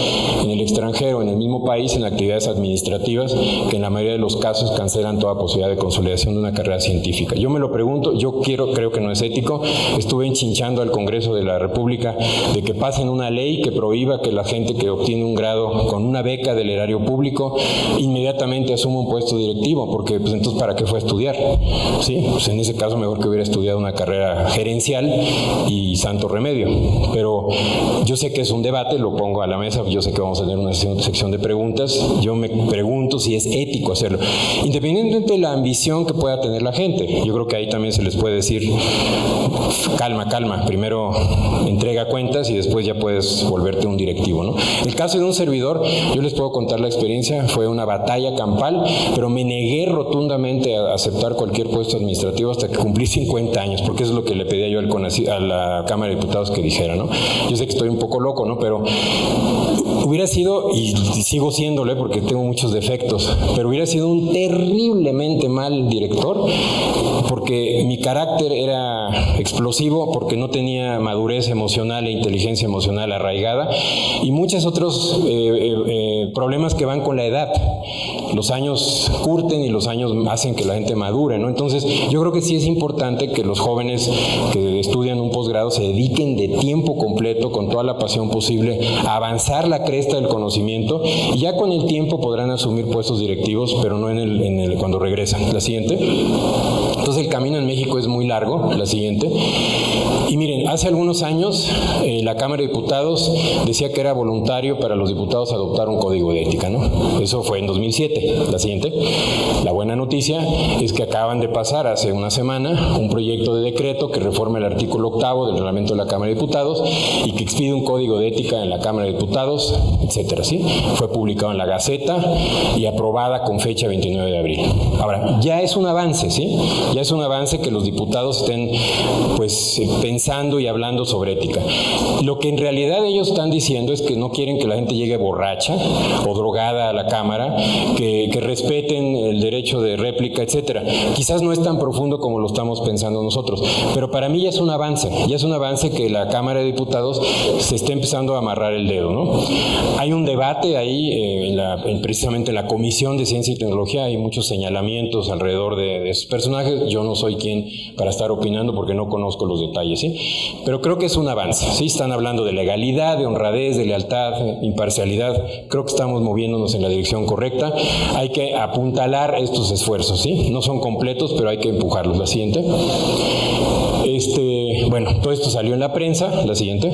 en el extranjero, en el mismo país, en actividades administrativas que en la mayoría de los casos cancelan toda posibilidad de consolidación de una carrera científica. Yo me lo pregunto, creo que no es ético. Estuve enchinchando al Congreso de la República de que pasen una ley que prohíba que la gente que obtiene un grado con una beca del erario público inmediatamente asuma un puesto directivo, porque pues entonces ¿para qué fue a estudiar? Sí, pues en ese caso mejor que hubiera estudiado una carrera gerencial y santo remedio. Pero yo sé que es un debate, lo pongo a la mesa, yo sé que vamos a tener una sección de preguntas. Yo me pregunto si es ético hacerlo, independientemente de la ambición que pueda tener la gente. Yo creo que ahí también se les puede decir, calma, primero entrega cuentas y después ya puedes volverte un directivo, ¿no? El caso de un servidor, yo les puedo contar la experiencia, fue una batalla campal, pero me negué rotundamente a aceptar cualquier puesto administrativo hasta que cumplí 50 años, porque eso es lo que le pedía yo a la Cámara de Diputados que dijera, ¿no? Yo sé que estoy un poco loco, ¿no? Pero hubiera sido, y sigo siéndole porque tengo muchos defectos, pero hubiera sido un terriblemente mal director, porque mi carácter era explosivo, porque no tenía madurez emocional e inteligencia emocional arraigada, y muchos otros problemas que van con la edad. Los años curten y los años hacen que la gente madure, ¿no? Entonces, yo creo que sí es importante que los jóvenes que estudian un posgrado se dediquen de tiempo completo, con toda la pasión posible, a avanzar la cresta del conocimiento, y ya con el tiempo podrán asumir puestos directivos, pero no cuando regresan. La siguiente. Entonces, el camino en México es muy largo. La siguiente. Y miren, hace algunos años la Cámara de Diputados decía que era voluntario para los diputados adoptar un código de ética, ¿no? Eso fue en 2007. La siguiente. La buena noticia es que acaban de pasar hace una semana un proyecto de decreto que reforma el artículo 8º del reglamento de la Cámara de Diputados y que expide un código de ética en la Cámara de Diputados, etcétera, ¿sí? Fue publicado en la Gaceta y aprobada con fecha 29 de abril. Ahora, ya es un avance, ¿sí? Ya es un avance que los diputados estén, pues, pensando y hablando sobre ética. Lo que en realidad ellos están diciendo es que no quieren que la gente llegue borracha o drogada a la Cámara, que respeten el derecho de réplica, etcétera. Quizás no es tan profundo como lo estamos pensando nosotros, pero para mí ya es un avance que la Cámara de Diputados se esté empezando a amarrar el dedo, ¿no? Hay un debate ahí, precisamente en la Comisión de Ciencia y Tecnología, hay muchos señalamientos alrededor de esos personajes. Yo no soy quien para estar opinando porque no conozco los detalles, ¿sí? Pero creo que es un avance, ¿sí? Están hablando de legalidad, de honradez, de lealtad, imparcialidad. Creo que estamos moviéndonos en la dirección correcta. Hay que apuntalar estos esfuerzos, ¿sí? No son completos, pero hay que empujarlos. La siguiente. Bueno, todo esto salió en la prensa. La siguiente.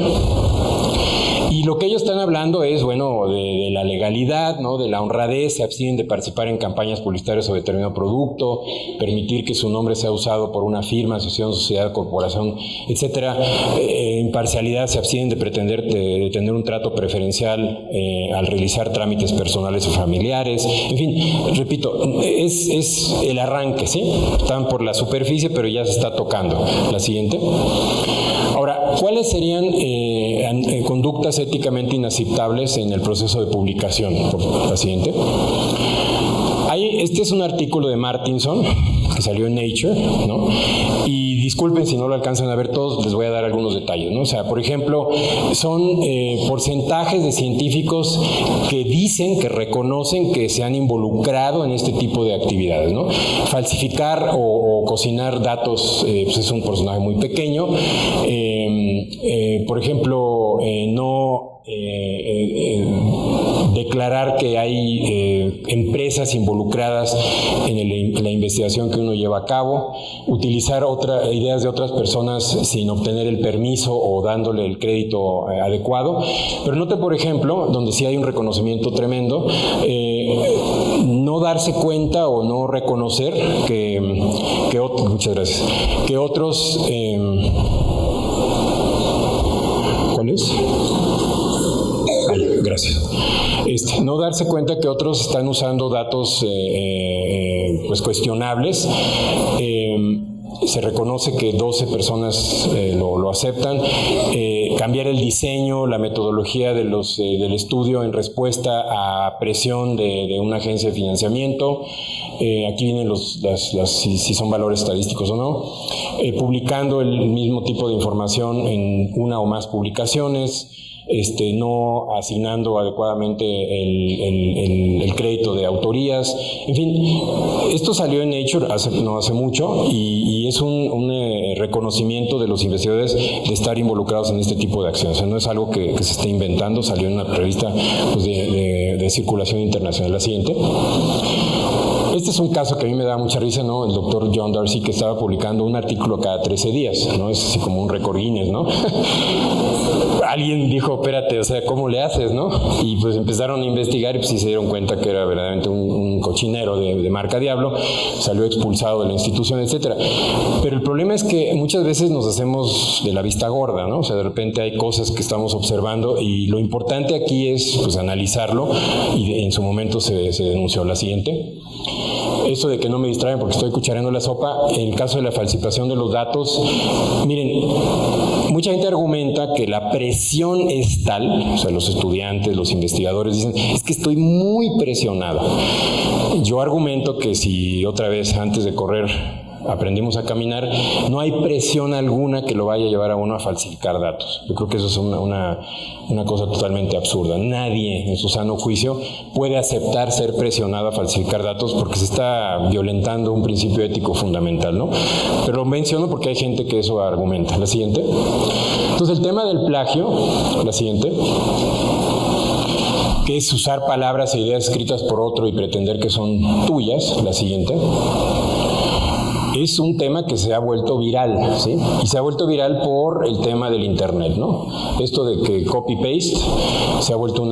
Y lo que ellos están hablando es, bueno, de la legalidad, ¿no? De la honradez, se abstienen de participar en campañas publicitarias sobre determinado producto, permitir que su nombre sea usado por una firma, asociación, sociedad, corporación, etcétera. Imparcialidad, se abstienen de pretender de tener un trato preferencial al realizar trámites personales o familiares. En fin, repito, es el arranque, ¿sí? Están por la superficie, pero ya se está tocando. La siguiente. Ahora, ¿cuáles serían conductas éticamente inaceptables en el proceso de publicación? La siguiente. Este es un artículo de Martinson que salió en Nature, ¿no? Y disculpen si no lo alcanzan a ver todos, les voy a dar algunos detalles, ¿no? O sea, por ejemplo, son porcentajes de científicos que dicen, que reconocen que se han involucrado en este tipo de actividades, ¿no? Falsificar o cocinar datos, pues es un porcentaje muy pequeño. Por ejemplo, no declarar que hay empresas involucradas en la investigación que uno lleva a cabo, utilizar ideas de otras personas sin obtener el permiso o dándole el crédito adecuado. Pero note, por ejemplo, donde sí hay un reconocimiento tremendo, no darse cuenta o no reconocer muchas gracias, que otros ¿cuál es? Gracias. No darse cuenta que otros están usando datos pues cuestionables. Se reconoce que 12 personas lo aceptan. Cambiar el diseño, la metodología del estudio en respuesta a presión de una agencia de financiamiento. Aquí vienen si son valores estadísticos o no. Publicando el mismo tipo de información en una o más publicaciones. No asignando adecuadamente el crédito de autorías. En fin, esto salió en Nature no hace mucho y es un reconocimiento de los investigadores de estar involucrados en este tipo de acciones. O sea, no es algo que se esté inventando, salió en una revista pues, de circulación internacional. La siguiente. Este es un caso que a mí me da mucha risa, ¿no? El doctor John Darcy, que estaba publicando un artículo cada 13 días, ¿no? Es así como un récord Guinness, ¿no? Alguien dijo, espérate, o sea, ¿cómo le haces, no? Y pues empezaron a investigar y pues sí se dieron cuenta que era verdaderamente un cochinero de marca Diablo, salió expulsado de la institución, etcétera. Pero el problema es que muchas veces nos hacemos de la vista gorda, ¿no? O sea, de repente hay cosas que estamos observando y lo importante aquí es pues analizarlo y en su momento se denunció. La siguiente. Eso de que no me distraen porque estoy cuchareando la sopa, en el caso de la falsificación de los datos, miren, mucha gente argumenta que la presión es tal, o sea, los estudiantes, los investigadores dicen, es que estoy muy presionado. Yo argumento que si otra vez antes de correr aprendimos a caminar, no hay presión alguna que lo vaya a llevar a uno a falsificar datos. Yo creo que eso es una cosa totalmente absurda. Nadie en su sano juicio puede aceptar ser presionado a falsificar datos porque se está violentando un principio ético fundamental, ¿no? Pero lo menciono porque hay gente que eso argumenta. La siguiente. Entonces, el tema del plagio, la siguiente, que es usar palabras e ideas escritas por otro y pretender que son tuyas. La siguiente. Es un tema que se ha vuelto viral, ¿sí? Y se ha vuelto viral por el tema del Internet, ¿no? Esto de que copy-paste se ha vuelto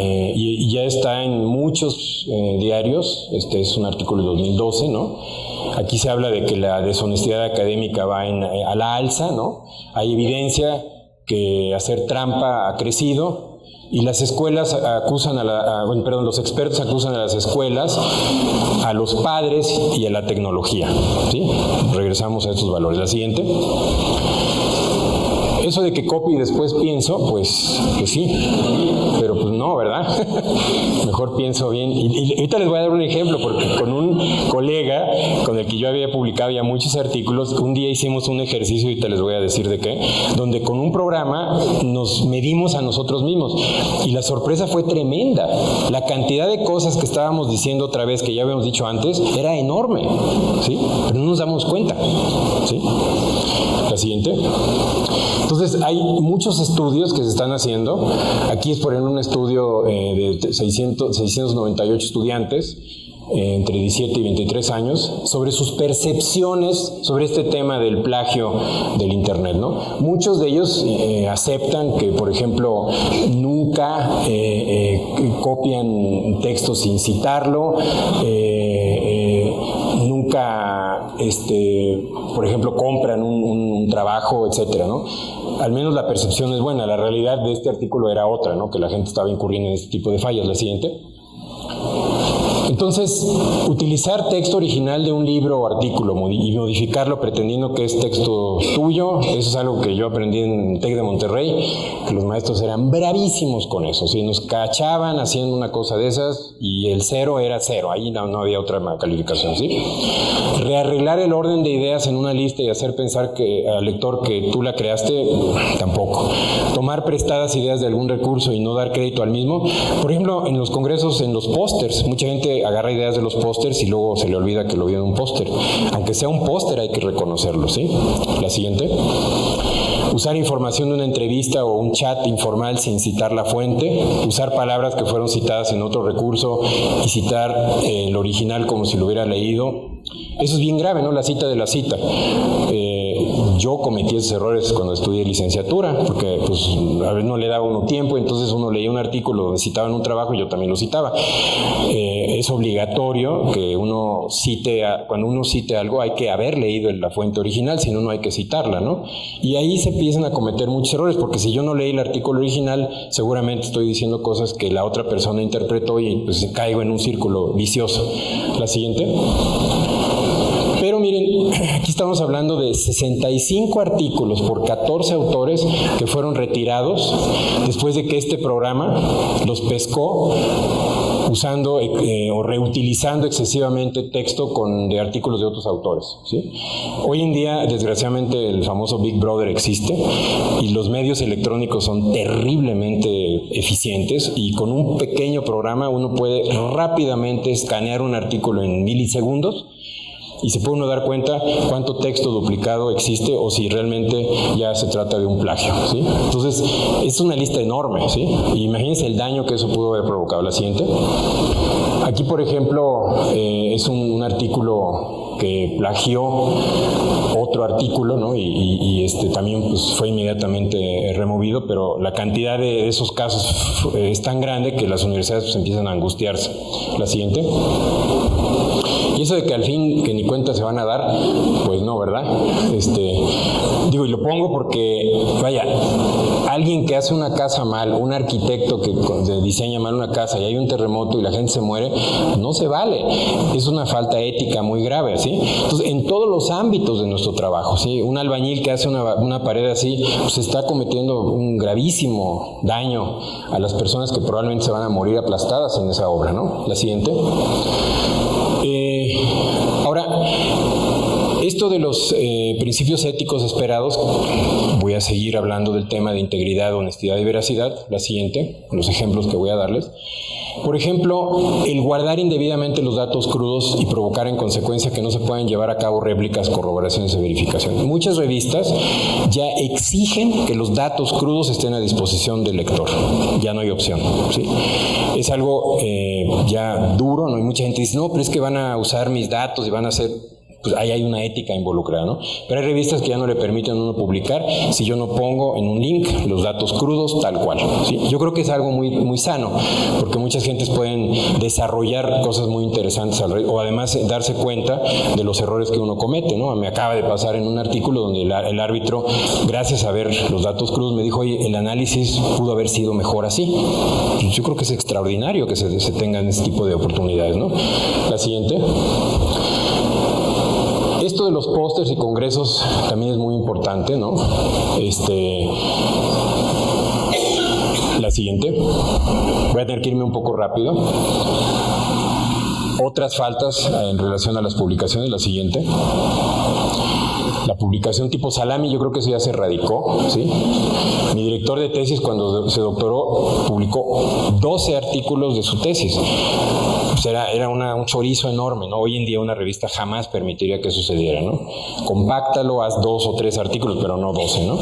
y ya está en muchos diarios. Este es un artículo de 2012, ¿no? Aquí se habla de que la deshonestidad académica va a la alza, ¿no? Hay evidencia que hacer trampa ha crecido. Y las escuelas acusan los expertos acusan a las escuelas, a los padres y a la tecnología, ¿sí? Regresamos a estos valores. La siguiente. Eso de que copio y después pienso, pues sí, pero pues no, ¿verdad? Mejor pienso bien. Y ahorita les voy a dar un ejemplo, porque con un colega con el que yo había publicado ya muchos artículos, un día hicimos un ejercicio, ahorita les voy a decir de qué, donde con un programa nos medimos a nosotros mismos. Y la sorpresa fue tremenda. La cantidad de cosas que estábamos diciendo otra vez, que ya habíamos dicho antes, era enorme, ¿sí? Pero no nos damos cuenta, ¿sí? La siguiente. Entonces, hay muchos estudios que se están haciendo. Aquí es, por ejemplo, un estudio de 698 estudiantes entre 17 y 23 años, sobre sus percepciones sobre este tema del plagio del Internet, ¿no? Muchos de ellos aceptan que, por ejemplo, nunca copian textos sin citarlo, nunca, por ejemplo, compran un trabajo, etcétera, ¿no? Al menos la percepción es buena. La realidad de este artículo era otra, ¿no? Que la gente estaba incurriendo en este tipo de fallas. La siguiente. Entonces, utilizar texto original de un libro o artículo y modificarlo pretendiendo que es texto tuyo, eso es algo que yo aprendí en TEC de Monterrey, que los maestros eran bravísimos con eso, ¿sí? Nos cachaban haciendo una cosa de esas y el 0 era 0, ahí no había otra calificación, ¿sí? Rearreglar el orden de ideas en una lista y hacer pensar al lector que tú la creaste, tampoco. Tomar prestadas ideas de algún recurso y no dar crédito al mismo. Por ejemplo, en los congresos, en los pósters, mucha gente agarra ideas de los pósters y luego se le olvida que lo vio en un póster. Aunque sea un póster hay que reconocerlo, ¿sí? La siguiente. Usar información de una entrevista o un chat informal sin citar la fuente. Usar palabras que fueron citadas en otro recurso y citar el original como si lo hubiera leído. Eso es bien grave, ¿no? La cita de la cita. Yo cometí esos errores cuando estudié licenciatura, porque pues a veces no le daba uno tiempo, entonces uno leía un artículo donde citaban un trabajo y yo también lo citaba. Es obligatorio que uno cite, cuando uno cite algo hay que haber leído la fuente original, si no, no hay que citarla, ¿no? Y ahí se empiezan a cometer muchos errores, porque si yo no leí el artículo original, seguramente estoy diciendo cosas que la otra persona interpretó y pues caigo en un círculo vicioso. La siguiente. Pero miren, aquí estamos hablando de 65 artículos por 14 autores que fueron retirados después de que este programa los pescó usando o reutilizando excesivamente texto de artículos de otros autores, ¿sí? Hoy en día, desgraciadamente, el famoso Big Brother existe y los medios electrónicos son terriblemente eficientes y con un pequeño programa uno puede rápidamente escanear un artículo en milisegundos y se puede uno dar cuenta cuánto texto duplicado existe o si realmente ya se trata de un plagio, ¿sí? Entonces, es una lista enorme, ¿sí? Y imagínense el daño que eso pudo haber provocado. La siguiente. Aquí, por ejemplo, es un artículo que plagió otro artículo, ¿no? Y también pues, fue inmediatamente removido, pero la cantidad de esos casos es tan grande que las universidades pues, empiezan a angustiarse. La siguiente. Y eso de que al fin que ni cuenta se van a dar, pues no, ¿verdad? Digo, y lo pongo porque, vaya, alguien que hace una casa mal, un arquitecto que diseña mal una casa y hay un terremoto y la gente se muere, no se vale. Es una falta ética muy grave, ¿sí? Entonces, en todos los ámbitos de nuestro trabajo, ¿sí? Un albañil que hace una pared así, pues está cometiendo un gravísimo daño a las personas que probablemente se van a morir aplastadas en esa obra, ¿no? La siguiente. Ahora, esto de los principios éticos esperados, voy a seguir hablando del tema de integridad, honestidad y veracidad. La siguiente, los ejemplos que voy a darles. Por ejemplo, el guardar indebidamente los datos crudos y provocar en consecuencia que no se puedan llevar a cabo réplicas, corroboraciones o verificación. Muchas revistas ya exigen que los datos crudos estén a disposición del lector. Ya no hay opción, ¿sí? Es algo ya duro, ¿no? Y mucha gente dice, no, pero es que van a usar mis datos y van a hacer... Pues ahí hay una ética involucrada, ¿no? Pero hay revistas que ya no le permiten a uno publicar si yo no pongo en un link los datos crudos tal cual, ¿sí? Yo creo que es algo muy, muy sano, porque muchas gentes pueden desarrollar cosas muy interesantes o además darse cuenta de los errores que uno comete, ¿no? Me acaba de pasar en un artículo donde el árbitro, gracias a ver los datos crudos, me dijo, oye, el análisis pudo haber sido mejor así. Yo creo que es extraordinario que se tengan este tipo de oportunidades, ¿no? La siguiente. Esto de los pósters y congresos también es muy importante, ¿no? La siguiente. Voy a tener que irme un poco rápido. Otras faltas en relación a las publicaciones. La siguiente. La publicación tipo salami, yo creo que eso ya se erradicó, ¿sí? Mi director de tesis, cuando se doctoró, publicó 12 artículos de su tesis. Pues era un chorizo enorme, ¿no? Hoy en día una revista jamás permitiría que sucediera, ¿no? Compáctalo, haz 2 o 3 artículos, pero no 12, ¿no?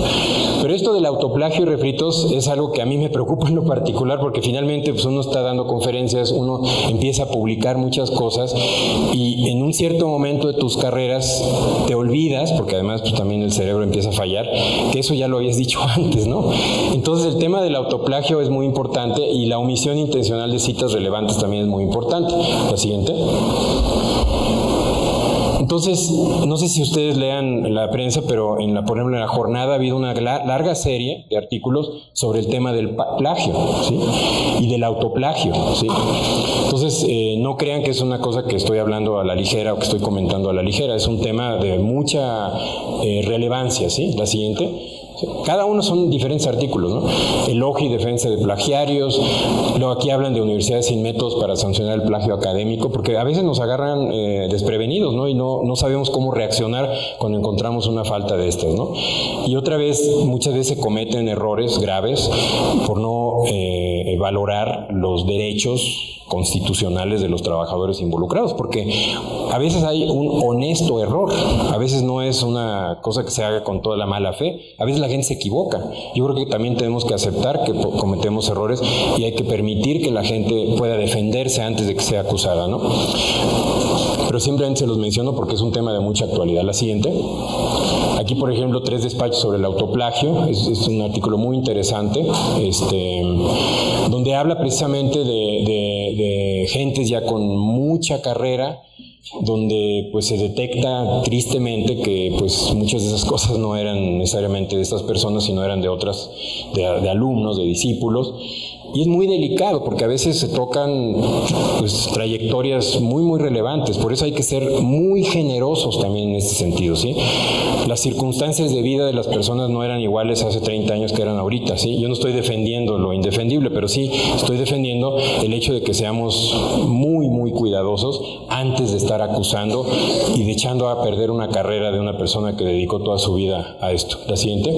Pero esto del autoplagio y refritos es algo que a mí me preocupa en lo particular, porque finalmente pues, uno está dando conferencias, uno empieza a publicar muchas muchas cosas y en un cierto momento de tus carreras te olvidas, porque además pues, también el cerebro empieza a fallar, que eso ya lo habías dicho antes, ¿no? Entonces el tema del autoplagio es muy importante y la omisión intencional de citas relevantes también es muy importante. La siguiente. Entonces, no sé si ustedes lean la prensa, pero por ejemplo, en La Jornada ha habido una larga serie de artículos sobre el tema del plagio, ¿sí? Y del autoplagio, ¿sí? Entonces, no crean que es una cosa que estoy hablando a la ligera o que estoy comentando a la ligera, es un tema de mucha relevancia, ¿sí? La siguiente. Cada uno son diferentes artículos, ¿no? Elogio y defensa de plagiarios. Luego aquí hablan de universidades sin métodos para sancionar el plagio académico, porque a veces nos agarran desprevenidos, ¿no? Y no sabemos cómo reaccionar cuando encontramos una falta de estas, ¿no? Y otra vez, muchas veces se cometen errores graves por no valorar los derechos constitucionales de los trabajadores involucrados, porque a veces hay un honesto error, a veces no es una cosa que se haga con toda la mala fe, a veces la gente se equivoca. Yo creo que también tenemos que aceptar que cometemos errores y hay que permitir que la gente pueda defenderse antes de que sea acusada, ¿no? Pero simplemente se los menciono porque es un tema de mucha actualidad. La siguiente. Aquí, por ejemplo, 3 despachos sobre el autoplagio. Es un artículo muy interesante, donde habla precisamente de gentes ya con mucha carrera, donde pues se detecta tristemente que pues muchas de esas cosas no eran necesariamente de estas personas, sino eran de otras, de alumnos, de discípulos. Y es muy delicado porque a veces se tocan pues, trayectorias muy relevantes. Por eso hay que ser muy generosos también en este sentido, ¿sí? Las circunstancias de vida de las personas no eran iguales hace 30 años que eran ahorita, ¿sí? Yo no estoy defendiendo lo indefendible, pero sí estoy defendiendo el hecho de que seamos muy cuidadosos antes de estar acusando y de echando a perder una carrera de una persona que dedicó toda su vida a esto. La siguiente.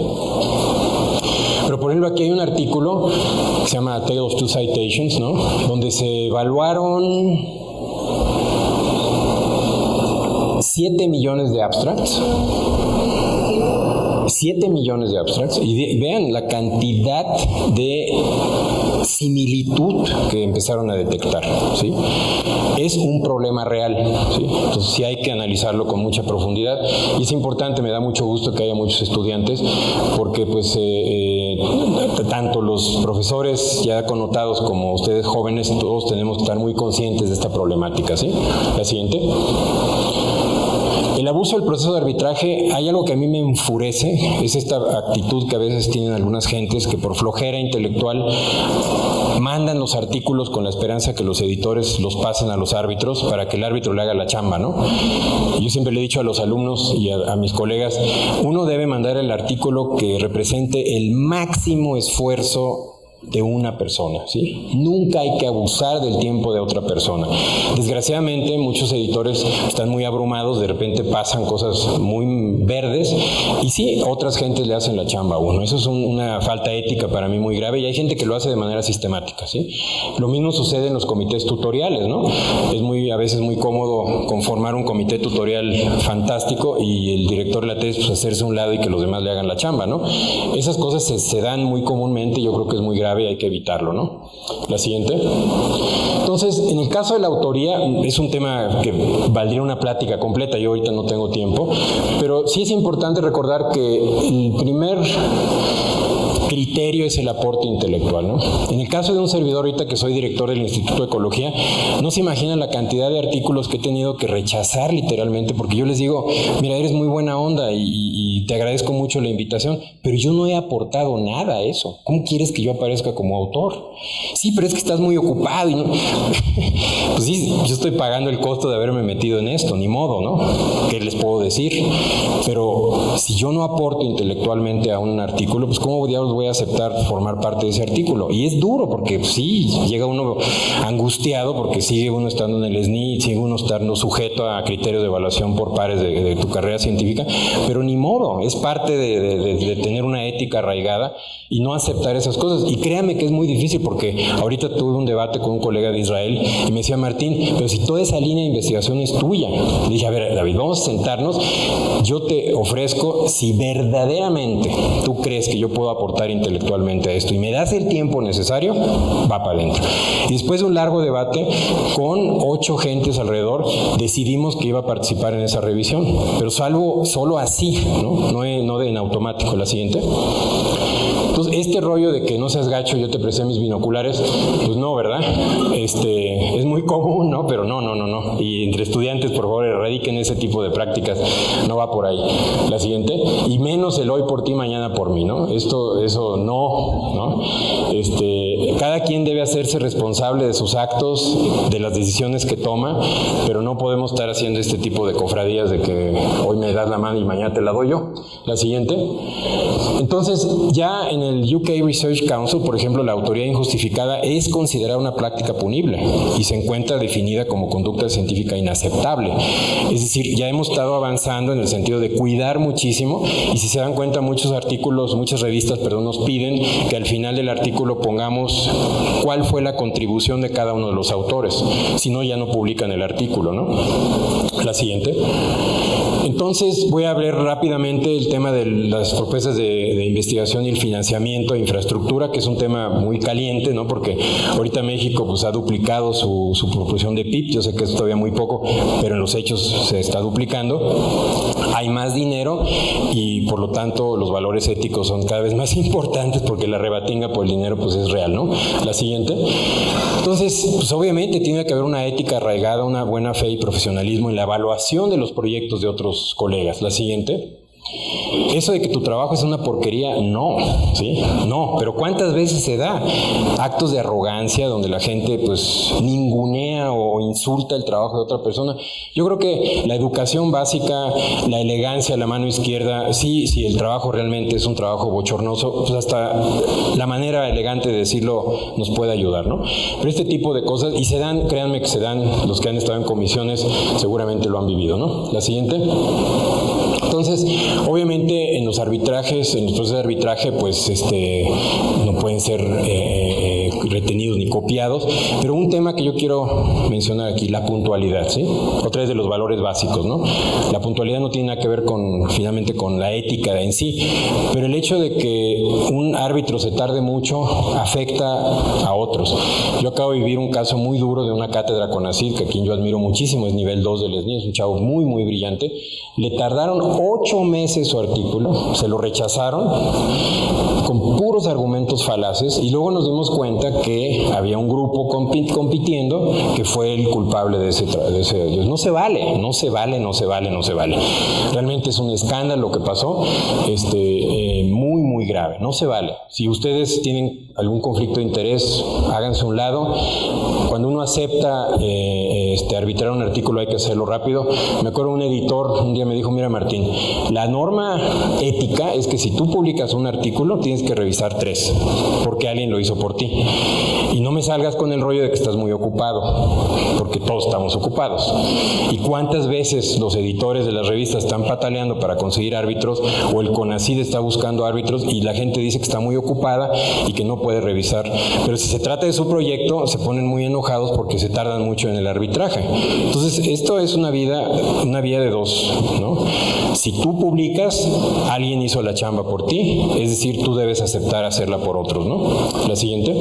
Pero por ejemplo aquí hay un artículo que se llama Tale of Two Citations, ¿no? Donde se evaluaron 7 millones de abstracts. 7 millones de abstracts y vean la cantidad de similitud que empezaron a detectar, ¿sí? Es un problema real, ¿sí? Entonces sí hay que analizarlo con mucha profundidad y es importante, me da mucho gusto que haya muchos estudiantes porque pues tanto los profesores ya connotados como ustedes jóvenes, todos tenemos que estar muy conscientes de esta problemática, ¿sí? La siguiente. El abuso del proceso de arbitraje, hay algo que a mí me enfurece, es esta actitud que a veces tienen algunas gentes que por flojera intelectual mandan los artículos con la esperanza que los editores los pasen a los árbitros para que el árbitro le haga la chamba, ¿no? Yo siempre le he dicho a los alumnos y a mis colegas, uno debe mandar el artículo que represente el máximo esfuerzo de una persona, ¿sí? Nunca hay que abusar del tiempo de otra persona. Desgraciadamente, muchos editores están muy abrumados, de repente pasan cosas muy verdes y sí, otras gentes le hacen la chamba a uno. Eso es una falta ética para mí muy grave y hay gente que lo hace de manera sistemática, ¿sí? Lo mismo sucede en los comités tutoriales, ¿no? Es a veces muy cómodo conformar un comité tutorial fantástico y el director de la tesis pues hacerse a un lado y que los demás le hagan la chamba, ¿no? Esas cosas se dan muy comúnmente y yo creo que es muy grave y hay que evitarlo, ¿no? La siguiente. Entonces, en el caso de la autoría, es un tema que valdría una plática completa, yo ahorita no tengo tiempo, pero sí es importante recordar que el primer criterio es el aporte intelectual, ¿no? En el caso de un servidor ahorita que soy director del Instituto de Ecología, no se imaginan la cantidad de artículos que he tenido que rechazar literalmente, porque yo les digo, mira, eres muy buena onda y te agradezco mucho la invitación, pero yo no he aportado nada a eso. ¿Cómo quieres que yo aparezca como autor? Sí, pero es que estás muy ocupado y no... Pues sí, yo estoy pagando el costo de haberme metido en esto, ni modo, ¿no? ¿Qué les puedo decir? Pero si yo no aporto intelectualmente a un artículo, pues ¿cómo diablos voy a aceptar formar parte de ese artículo? Y es duro porque pues, sí, llega uno angustiado porque sigue uno estando en el SNI, sigue uno estando sujeto a criterios de evaluación por pares de tu carrera científica, pero ni modo, modo, es parte de tener una ética arraigada y no aceptar esas cosas. Y créame que es muy difícil, porque ahorita tuve un debate con un colega de Israel y me decía, Martín, pero si toda esa línea de investigación es tuya. Le dije, a ver, David, vamos a sentarnos, yo te ofrezco, si verdaderamente tú crees que yo puedo aportar intelectualmente a esto y me das el tiempo necesario, va para adentro. Y después de un largo debate con 8 gentes alrededor, decidimos que iba a participar en esa revisión, pero solo así, no en automático. La siguiente. Entonces, este rollo de que no seas gacho, yo te presté mis binoculares, pues no, ¿verdad? Es muy común, ¿no? Pero no. Y entre estudiantes, por favor, erradiquen ese tipo de prácticas, no va por ahí. La siguiente. Y menos el hoy por ti, mañana por mí, ¿no? Eso no. Cada quien debe hacerse responsable de sus actos, de las decisiones que toma, pero no podemos estar haciendo este tipo de cofradías de que hoy me das la mano y mañana te la doy yo. La siguiente. Entonces, ya en el UK Research Council, por ejemplo, la autoría injustificada es considerada una práctica punible y se encuentra definida como conducta científica inaceptable. Es decir, ya hemos estado avanzando en el sentido de cuidar muchísimo, y si se dan cuenta, muchas revistas nos piden que al final del artículo pongamos cuál fue la contribución de cada uno de los autores. Si no, ya no publican el artículo, ¿no? La siguiente. Entonces, voy a hablar rápidamente el tema de las propuestas de investigación y el financiamiento de infraestructura, que es un tema muy caliente, ¿no? Porque ahorita México pues ha duplicado su proporción de PIB. Yo sé que es todavía muy poco, pero en los hechos se está duplicando. Hay más dinero y por lo tanto los valores éticos son cada vez más importantes, porque la rebatinga por el dinero pues es real, ¿no? La siguiente. Entonces, pues obviamente tiene que haber una ética arraigada, una buena fe y profesionalismo en la evaluación de los proyectos de otros colegas. La siguiente. Eso de que tu trabajo es una porquería, no, ¿sí? No, pero ¿cuántas veces se da? Actos de arrogancia donde la gente pues ningunea o insulta el trabajo de otra persona. Yo creo que la educación básica, la elegancia, la mano izquierda, sí, si el trabajo realmente es un trabajo bochornoso, pues hasta la manera elegante de decirlo nos puede ayudar, ¿no? Pero este tipo de cosas, y se dan, créanme que se dan, los que han estado en comisiones seguramente lo han vivido, ¿no? La siguiente. Entonces, obviamente en los arbitrajes, en los procesos de arbitraje, pues no pueden ser retenidos ni copiados, pero un tema que yo quiero mencionar aquí, la puntualidad, ¿sí? Otra vez de los valores básicos, ¿no? La puntualidad no tiene nada que ver finalmente con la ética en sí, pero el hecho de que un árbitro se tarde mucho afecta a otros. Yo acabo de vivir un caso muy duro de una cátedra CONACYT, que a quien yo admiro muchísimo, es nivel 2 del SNI, es un chavo muy, muy brillante. Le tardaron 8 meses su artículo, se lo rechazaron con puros argumentos falaces, y luego nos dimos cuenta que había un grupo compitiendo que fue el culpable de ese. No se vale. Realmente es un escándalo lo que pasó, muy, muy grave. No se vale. Si ustedes tienen algún conflicto de interés, háganse a un lado. Cuando uno acepta arbitrar un artículo hay que hacerlo rápido. Me acuerdo un editor un día me dijo, mira Martín, la norma ética es que si tú publicas un artículo tienes que revisar 3, porque alguien lo hizo por ti. Y no me salgas con el rollo de que estás muy ocupado, porque todos estamos ocupados. ¿Y cuántas veces los editores de las revistas están pataleando para conseguir árbitros, o el CONACYT está buscando árbitros y la gente dice que está muy ocupada y que no puede revisar? Pero si se trata de su proyecto, se ponen muy enojados porque se tardan mucho en el arbitraje. Entonces, esto es una vía de dos, ¿no? Si tú publicas, alguien hizo la chamba por ti, es decir, tú debes aceptar hacerla por otros, ¿no? La siguiente.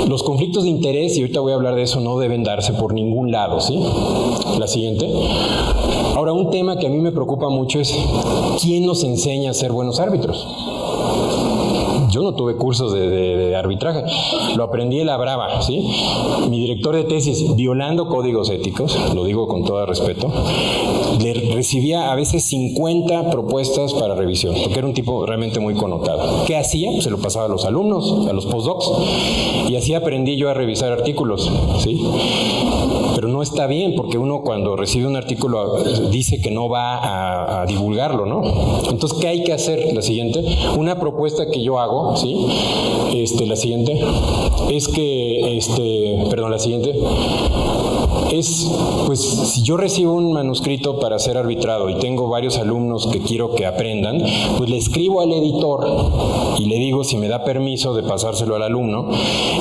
Los conflictos de interés, y ahorita voy a hablar de eso, no deben darse por ningún lado, ¿sí? La siguiente. Ahora, un tema que a mí me preocupa mucho es ¿quién nos enseña a ser buenos árbitros? Yo no tuve cursos de arbitraje, lo aprendí de la brava, ¿sí? Mi director de tesis, violando códigos éticos, lo digo con todo respeto, le recibía a veces 50 propuestas para revisión, porque era un tipo realmente muy connotado. ¿Qué hacía? Pues se lo pasaba a los alumnos, a los postdocs, y así aprendí yo a revisar artículos, ¿sí? Pero no está bien, porque uno cuando recibe un artículo dice que no va a divulgarlo, ¿no? Entonces, ¿qué hay que hacer? La siguiente, una propuesta que yo hago, ¿sí? La siguiente, es que, la siguiente, es, pues, si yo recibo un manuscrito para ser arbitrado y tengo varios alumnos que quiero que aprendan, pues le escribo al editor y le digo si me da permiso de pasárselo al alumno,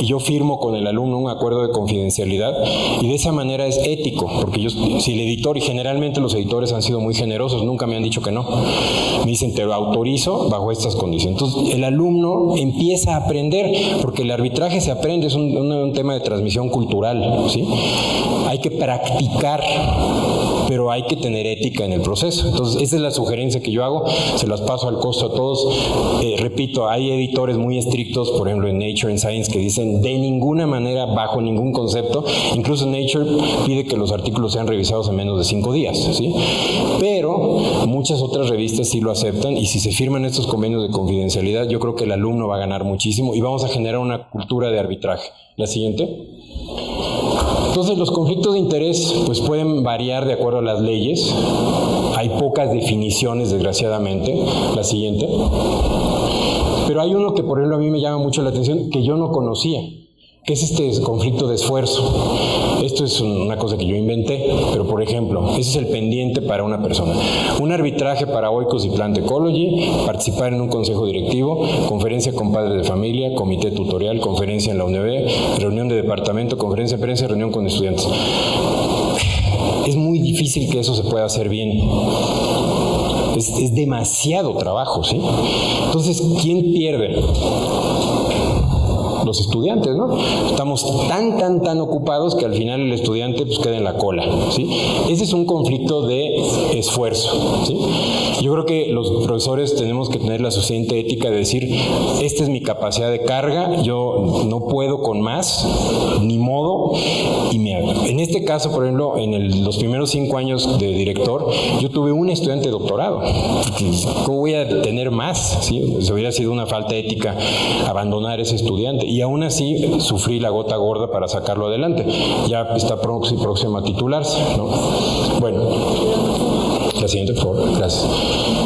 y yo firmo con el alumno un acuerdo de confidencialidad, y de esa manera es ético, porque si el editor, y generalmente los editores han sido muy generosos, nunca me han dicho que no, me dicen te lo autorizo bajo estas condiciones. Entonces el alumno empieza a aprender, porque el arbitraje se aprende, es un tema de transmisión cultural, ¿sí? Hay que practicar, pero hay que tener ética en el proceso. Entonces esa es la sugerencia que yo hago, se las paso al costo a todos. Repito, hay editores muy estrictos, por ejemplo en Nature and Science, que dicen de ninguna manera, bajo ningún concepto, incluso Nature pide que los artículos sean revisados en menos de 5 días, ¿sí? Pero muchas otras revistas sí lo aceptan, y si se firman estos convenios de confidencialidad, yo creo que el alumno va a ganar muchísimo y vamos a generar una cultura de arbitraje. La siguiente. Entonces los conflictos de interés pues pueden variar de acuerdo a las leyes. Hay pocas definiciones, desgraciadamente. La siguiente. Pero hay uno que, por ejemplo, a mí me llama mucho la atención, que yo no conocía, que es este conflicto de esfuerzo. Esto es una cosa que yo inventé, pero por ejemplo, ese es el pendiente para una persona. Un arbitraje para Oikos y Plant Ecology, participar en un consejo directivo, conferencia con padres de familia, comité tutorial, conferencia en la UNB, reunión de departamento, conferencia de prensa, reunión con estudiantes. Es muy difícil que eso se pueda hacer bien. Es demasiado trabajo, ¿sí? Entonces, ¿quién pierde? Los estudiantes, ¿no? Estamos tan ocupados que al final el estudiante pues queda en la cola, ¿sí? Ese es un conflicto de esfuerzo, ¿sí? Yo creo que los profesores tenemos que tener la suficiente ética de decir, esta es mi capacidad de carga, yo no puedo con más, ni modo, y me hago. En este caso, por ejemplo, en los primeros 5 años de director, yo tuve un estudiante de doctorado. ¿Cómo voy a tener más? ¿Sí? Se hubiera sido una falta ética abandonar ese estudiante. Y aún así sufrí la gota gorda para sacarlo adelante. Ya está próximo a titularse, ¿no? Bueno, la siguiente, por favor. Gracias.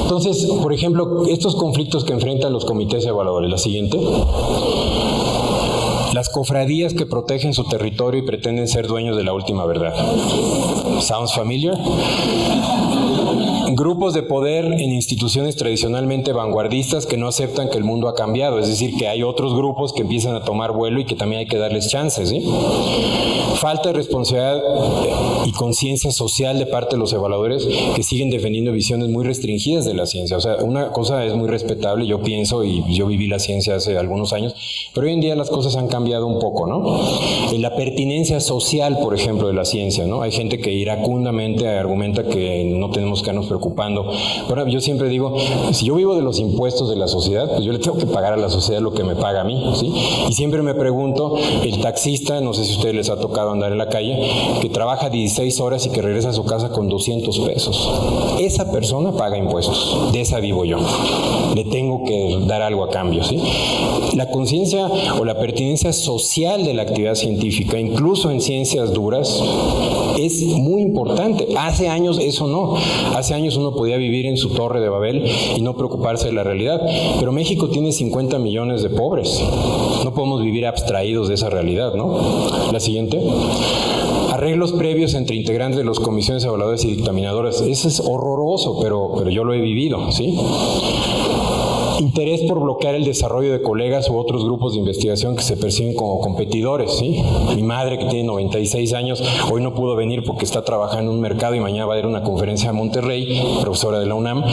Entonces, por ejemplo, estos conflictos que enfrentan los comités evaluadores. La siguiente. Las cofradías que protegen su territorio y pretenden ser dueños de la última verdad. ¿Sounds familiar? Grupos de poder en instituciones tradicionalmente vanguardistas que no aceptan que el mundo ha cambiado, es decir, que hay otros grupos que empiezan a tomar vuelo y que también hay que darles chances, ¿sí? Falta de responsabilidad y conciencia social de parte de los evaluadores que siguen defendiendo visiones muy restringidas de la ciencia. O sea, una cosa es muy respetable, yo pienso, y yo viví la ciencia hace algunos años, pero hoy en día las cosas han cambiado un poco, ¿no? En la pertinencia social, por ejemplo, de la ciencia, ¿no? Hay gente que iracundamente argumenta que no tenemos que irnos preocupando. Ahora, yo siempre digo, si yo vivo de los impuestos de la sociedad, pues yo le tengo que pagar a la sociedad lo que me paga a mí, ¿sí? Y siempre me pregunto, el taxista, no sé si a ustedes les ha tocado andar en la calle, que trabaja 16 horas y que regresa a su casa con 200 pesos. Esa persona paga impuestos, de esa vivo yo. Le tengo que dar algo a cambio, ¿sí? La conciencia o la pertinencia social de la actividad científica, incluso en ciencias duras, es muy importante. Hace años eso no. Hace años uno podía vivir en su torre de Babel y no preocuparse de la realidad. Pero México tiene 50 millones de pobres. No podemos vivir abstraídos de esa realidad, ¿no? La siguiente. Arreglos previos entre integrantes de las comisiones evaluadoras y dictaminadoras. Eso es horroroso, pero yo lo he vivido, ¿sí? Interés por bloquear el desarrollo de colegas u otros grupos de investigación que se perciben como competidores, ¿sí? Mi madre, que tiene 96 años, hoy no pudo venir porque está trabajando en un mercado y mañana va a ir a una conferencia a Monterrey, profesora de la UNAM,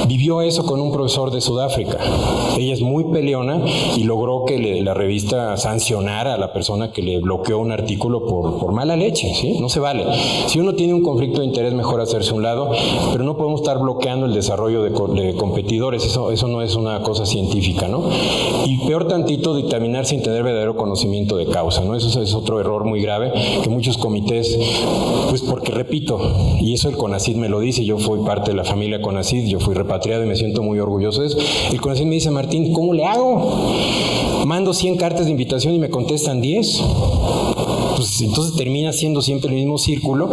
vivió eso con un profesor de Sudáfrica. Ella es muy peleona y logró que la revista sancionara a la persona que le bloqueó un artículo por mala leche, ¿sí? No se vale. Si uno tiene un conflicto de interés, mejor hacerse a un lado, pero no podemos estar bloqueando el desarrollo de competidores. Eso no es una cosa científica, ¿no? Y peor tantito, dictaminar sin tener verdadero conocimiento de causa, ¿no? Eso es otro error muy grave que muchos comités, pues porque repito, y eso el CONACYT me lo dice, yo fui parte de la familia CONACYT, yo fui repatriado y me siento muy orgulloso de eso. El CONACYT me dice, Martín, ¿cómo le hago? Mando 100 cartas de invitación y me contestan 10. Pues entonces termina siendo siempre el mismo círculo.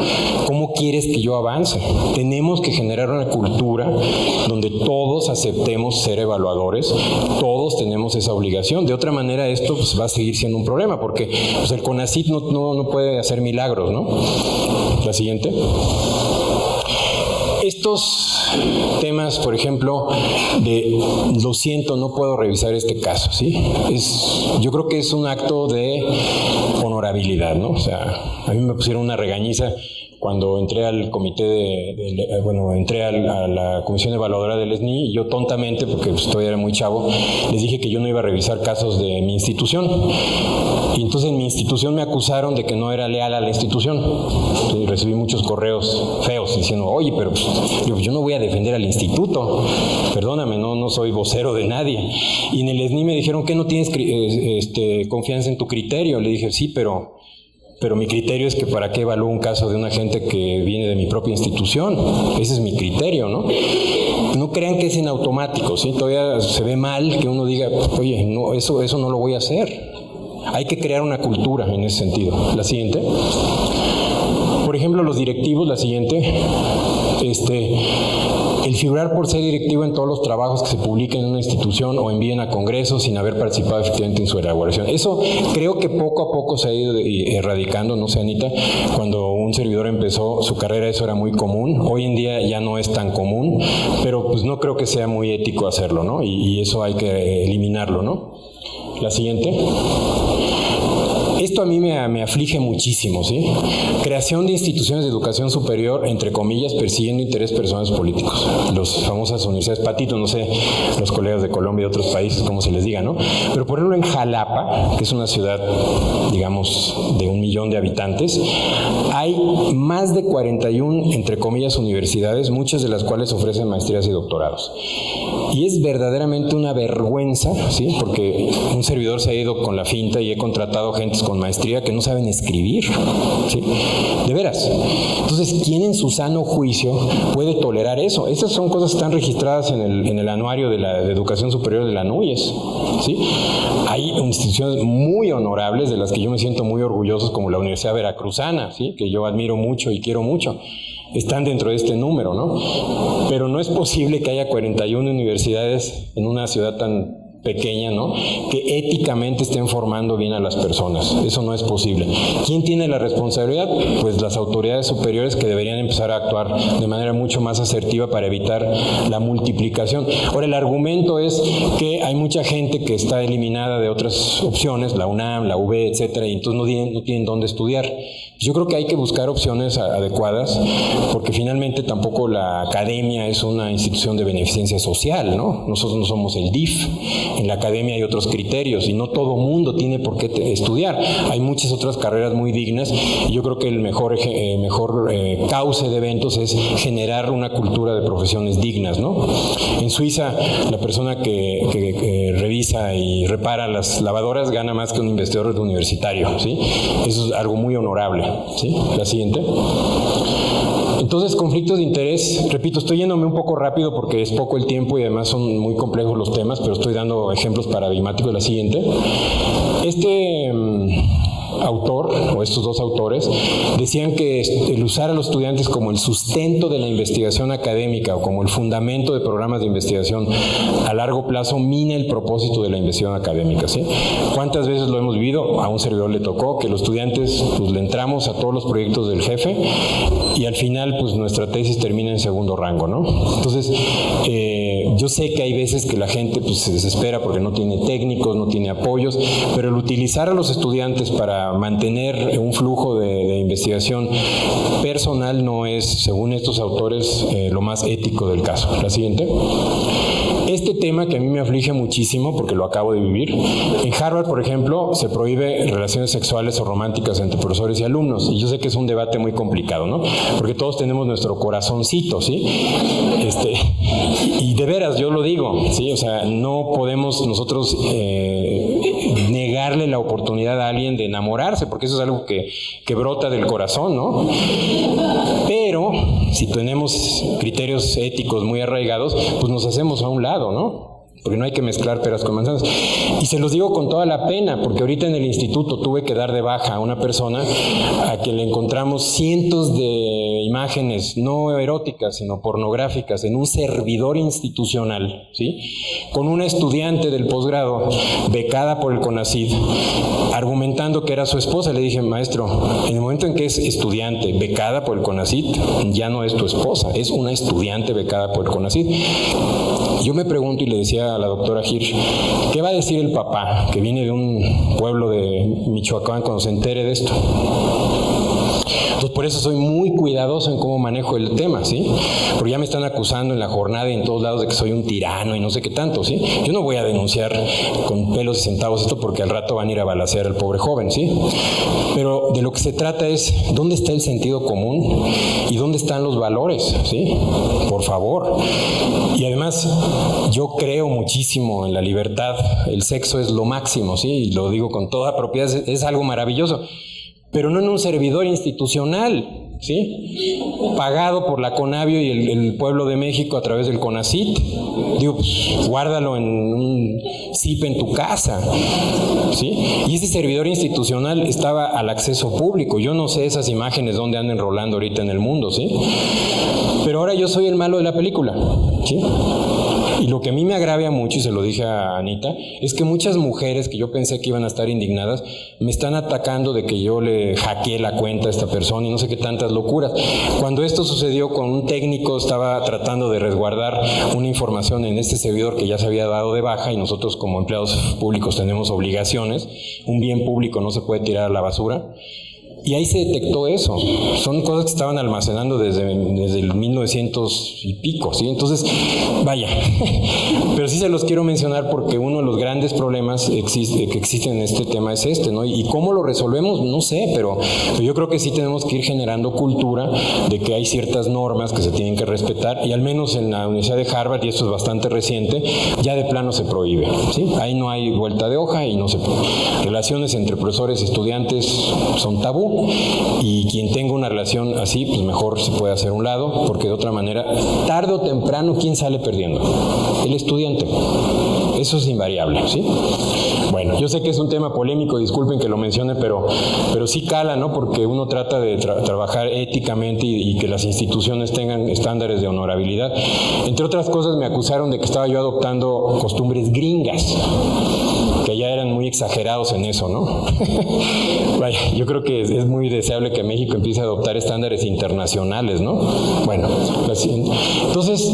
¿Cómo quieres que yo avance? Tenemos que generar una cultura donde todos aceptemos ser evaluados evaluadores, todos tenemos esa obligación. De otra manera esto pues, va a seguir siendo un problema, porque pues, el CONACYT no puede hacer milagros, ¿no? La siguiente. Estos temas, por ejemplo, de lo siento, no puedo revisar este caso, ¿sí? Yo creo que es un acto de honorabilidad, ¿no? O sea, a mí me pusieron una regañiza cuando entré al comité entré a la comisión evaluadora del SNI, y yo tontamente, porque pues, todavía era muy chavo, les dije que yo no iba a revisar casos de mi institución. Y entonces en mi institución me acusaron de que no era leal a la institución. Entonces, recibí muchos correos feos diciendo, oye, pero pues, yo no voy a defender al instituto, perdóname, no soy vocero de nadie. Y en el SNI me dijeron que no tienes confianza en tu criterio. Le dije, sí, pero mi criterio es que para qué evalúo un caso de una gente que viene de mi propia institución. Ese es mi criterio, ¿no? No crean que es en automático, ¿sí? Todavía se ve mal que uno diga, oye, no, eso no lo voy a hacer. Hay que crear una cultura en ese sentido. La siguiente. Por ejemplo, los directivos, la siguiente. El figurar por ser directivo en todos los trabajos que se publiquen en una institución o envíen a congresos sin haber participado efectivamente en su elaboración. Eso creo que poco a poco se ha ido erradicando, no sé, Anita, cuando un servidor empezó su carrera eso era muy común, hoy en día ya no es tan común, pero pues no creo que sea muy ético hacerlo, ¿no? Y eso hay que eliminarlo, ¿no? La siguiente. Esto a mí me aflige muchísimo, ¿sí? Creación de instituciones de educación superior, entre comillas, persiguiendo intereses personales políticos. Las famosas universidades patito, no sé, los colegas de Colombia y otros países, cómo se les diga, ¿no? Pero por ejemplo en Jalapa, que es una ciudad, digamos, de 1 millón de habitantes, hay más de 41, entre comillas, universidades, muchas de las cuales ofrecen maestrías y doctorados. Y es verdaderamente una vergüenza, ¿sí? Porque un servidor se ha ido con la finta y he contratado gentes con maestría que no saben escribir, ¿sí? De veras. Entonces, ¿quién en su sano juicio puede tolerar eso? Esas son cosas que están registradas en el anuario de la Educación Superior de la NUYES, ¿sí? Hay instituciones muy honorables de las que yo me siento muy orgulloso, como la Universidad Veracruzana, ¿sí? Que yo admiro mucho y quiero mucho. Están dentro de este número, ¿no? Pero no es posible que haya 41 universidades en una ciudad tan pequeña, ¿no? Que éticamente estén formando bien a las personas. Eso no es posible. ¿Quién tiene la responsabilidad? Pues las autoridades superiores, que deberían empezar a actuar de manera mucho más asertiva para evitar la multiplicación. Ahora, el argumento es que hay mucha gente que está eliminada de otras opciones, la UNAM, la UB, etcétera, y entonces no tienen dónde estudiar. Yo creo que hay que buscar opciones adecuadas, porque finalmente tampoco la academia es una institución de beneficencia social, ¿no? Nosotros no somos el DIF. En la academia hay otros criterios y no todo mundo tiene por qué estudiar. Hay muchas otras carreras muy dignas y yo creo que el mejor cauce de eventos es generar una cultura de profesiones dignas, ¿no? En Suiza, la persona que revisa y repara las lavadoras gana más que un investigador universitario, ¿sí? Eso es algo muy honorable, ¿sí? La siguiente. Entonces, conflictos de interés, repito, estoy yéndome un poco rápido porque es poco el tiempo y además son muy complejos los temas, pero estoy dando ejemplos paradigmáticos. La siguiente. Este autor, o estos dos autores, decían que el usar a los estudiantes como el sustento de la investigación académica o como el fundamento de programas de investigación a largo plazo mina el propósito de la investigación académica, ¿sí? ¿Cuántas veces lo hemos vivido? A un servidor le tocó que los estudiantes pues le entramos a todos los proyectos del jefe y al final pues nuestra tesis termina en segundo rango, ¿no? Entonces, yo sé que hay veces que la gente pues se desespera porque no tiene técnicos, no tiene apoyos, pero el utilizar a los estudiantes para mantener un flujo de investigación personal no es, según estos autores, lo más ético del caso. La siguiente. Este tema que a mí me aflige muchísimo porque lo acabo de vivir. En Harvard, por ejemplo, se prohíbe relaciones sexuales o románticas entre profesores y alumnos. Y yo sé que es un debate muy complicado, ¿no? Porque todos tenemos nuestro corazoncito, ¿sí? Y de veras, yo lo digo, ¿sí? O sea, no podemos nosotros negarle la oportunidad a alguien de enamorarse, porque eso es algo que brota del corazón, ¿no? Pero si tenemos criterios éticos muy arraigados, pues nos hacemos a un lado, ¿no? porque no hay que mezclar peras con manzanas. Y se los digo con toda la pena, porque ahorita en el instituto tuve que dar de baja a una persona a quien le encontramos cientos de imágenes, no eróticas, sino pornográficas, en un servidor institucional, ¿sí? Con una estudiante del posgrado, becada por el CONACYT, argumentando que era su esposa. Le dije, maestro, en el momento en que es estudiante becada por el CONACYT, ya no es tu esposa, es una estudiante becada por el CONACYT. Yo me pregunto y le decía a la doctora Hirsch, ¿qué va a decir el papá que viene de un pueblo de Michoacán cuando se entere de esto? Entonces, por eso soy muy cuidadoso en cómo manejo el tema, ¿sí? Porque ya me están acusando en la jornada y en todos lados de que soy un tirano y no sé qué tanto, ¿sí? Yo no voy a denunciar con pelos y centavos esto porque al rato van a ir a balacear al pobre joven, ¿sí? Pero de lo que se trata es, ¿dónde está el sentido común? ¿Y dónde están los valores? ¿Sí? Por favor. Y además, yo creo muchísimo en la libertad. El sexo es lo máximo, ¿sí? Y lo digo con toda propiedad, es algo maravilloso. Pero no en un servidor institucional, ¿sí? Pagado por la CONAVIO y el pueblo de México a través del CONACYT. Digo, pues, guárdalo en un zip en tu casa, ¿sí? Y ese servidor institucional estaba al acceso público. Yo no sé esas imágenes dónde andan rolando ahorita en el mundo, ¿sí? Pero ahora yo soy el malo de la película, ¿sí? Y lo que a mí me agravia mucho, y se lo dije a Anita, es que muchas mujeres que yo pensé que iban a estar indignadas, me están atacando de que yo le hackeé la cuenta a esta persona y no sé qué tantas locuras. Cuando esto sucedió con un técnico, estaba tratando de resguardar una información en este servidor que ya se había dado de baja, y nosotros como empleados públicos tenemos obligaciones, un bien público no se puede tirar a la basura. Y ahí se detectó eso. Son cosas que estaban almacenando desde el 1900 y pico, ¿sí? Entonces, vaya. Pero sí se los quiero mencionar porque uno de los grandes problemas que existen en este tema es este, ¿no? Y cómo lo resolvemos, no sé, pero yo creo que sí tenemos que ir generando cultura de que hay ciertas normas que se tienen que respetar, y al menos en la Universidad de Harvard, y esto es bastante reciente, ya de plano se prohíbe, ¿sí? Ahí no hay vuelta de hoja y no se puede. Relaciones entre profesores y estudiantes son tabú. Y quien tenga una relación así, pues mejor se puede hacer a un lado, porque de otra manera, tarde o temprano, ¿quién sale perdiendo? El estudiante. Eso es invariable, ¿sí? Bueno, yo sé que es un tema polémico, disculpen que lo mencione, pero sí cala, ¿no? Porque uno trata de trabajar éticamente y que las instituciones tengan estándares de honorabilidad. Entre otras cosas, me acusaron de que estaba yo adoptando costumbres gringas, que ya eran muy exagerados en eso, ¿no? Vaya, yo creo que es muy deseable que México empiece a adoptar estándares internacionales, ¿no? Bueno, entonces,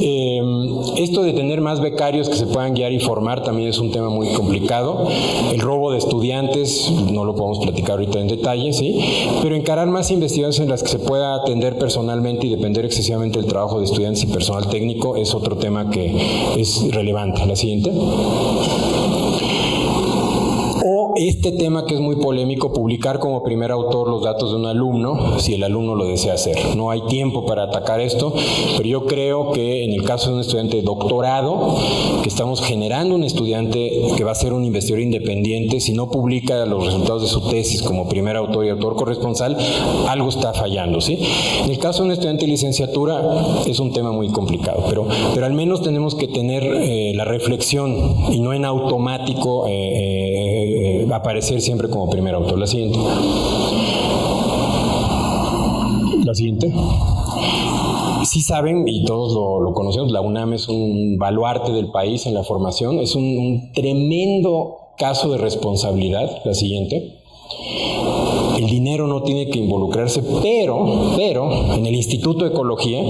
esto de tener más becarios que se puedan guiar y formar también es un tema muy complicado. El robo de estudiantes, no lo podemos platicar ahorita en detalle, ¿sí? Pero encarar más investigaciones en las que se pueda atender personalmente y depender excesivamente del trabajo de estudiantes y personal técnico es otro tema que es relevante. La siguiente. O este tema que es muy polémico, publicar como primer autor los datos de un alumno, si el alumno lo desea hacer. No hay tiempo para atacar esto, pero yo creo que en el caso de un estudiante de doctorado, que estamos generando un estudiante que va a ser un investigador independiente, si no publica los resultados de su tesis como primer autor y autor corresponsal, algo está fallando, ¿sí? En el caso de un estudiante de licenciatura es un tema muy complicado, pero al menos tenemos que tener la reflexión y no en automático aparecer siempre como primer autor. La siguiente. La siguiente. Sí saben, y todos lo conocemos, la UNAM es un baluarte del país en la formación, es un tremendo caso de responsabilidad. La siguiente. El dinero no tiene que involucrarse, pero en el Instituto de Ecología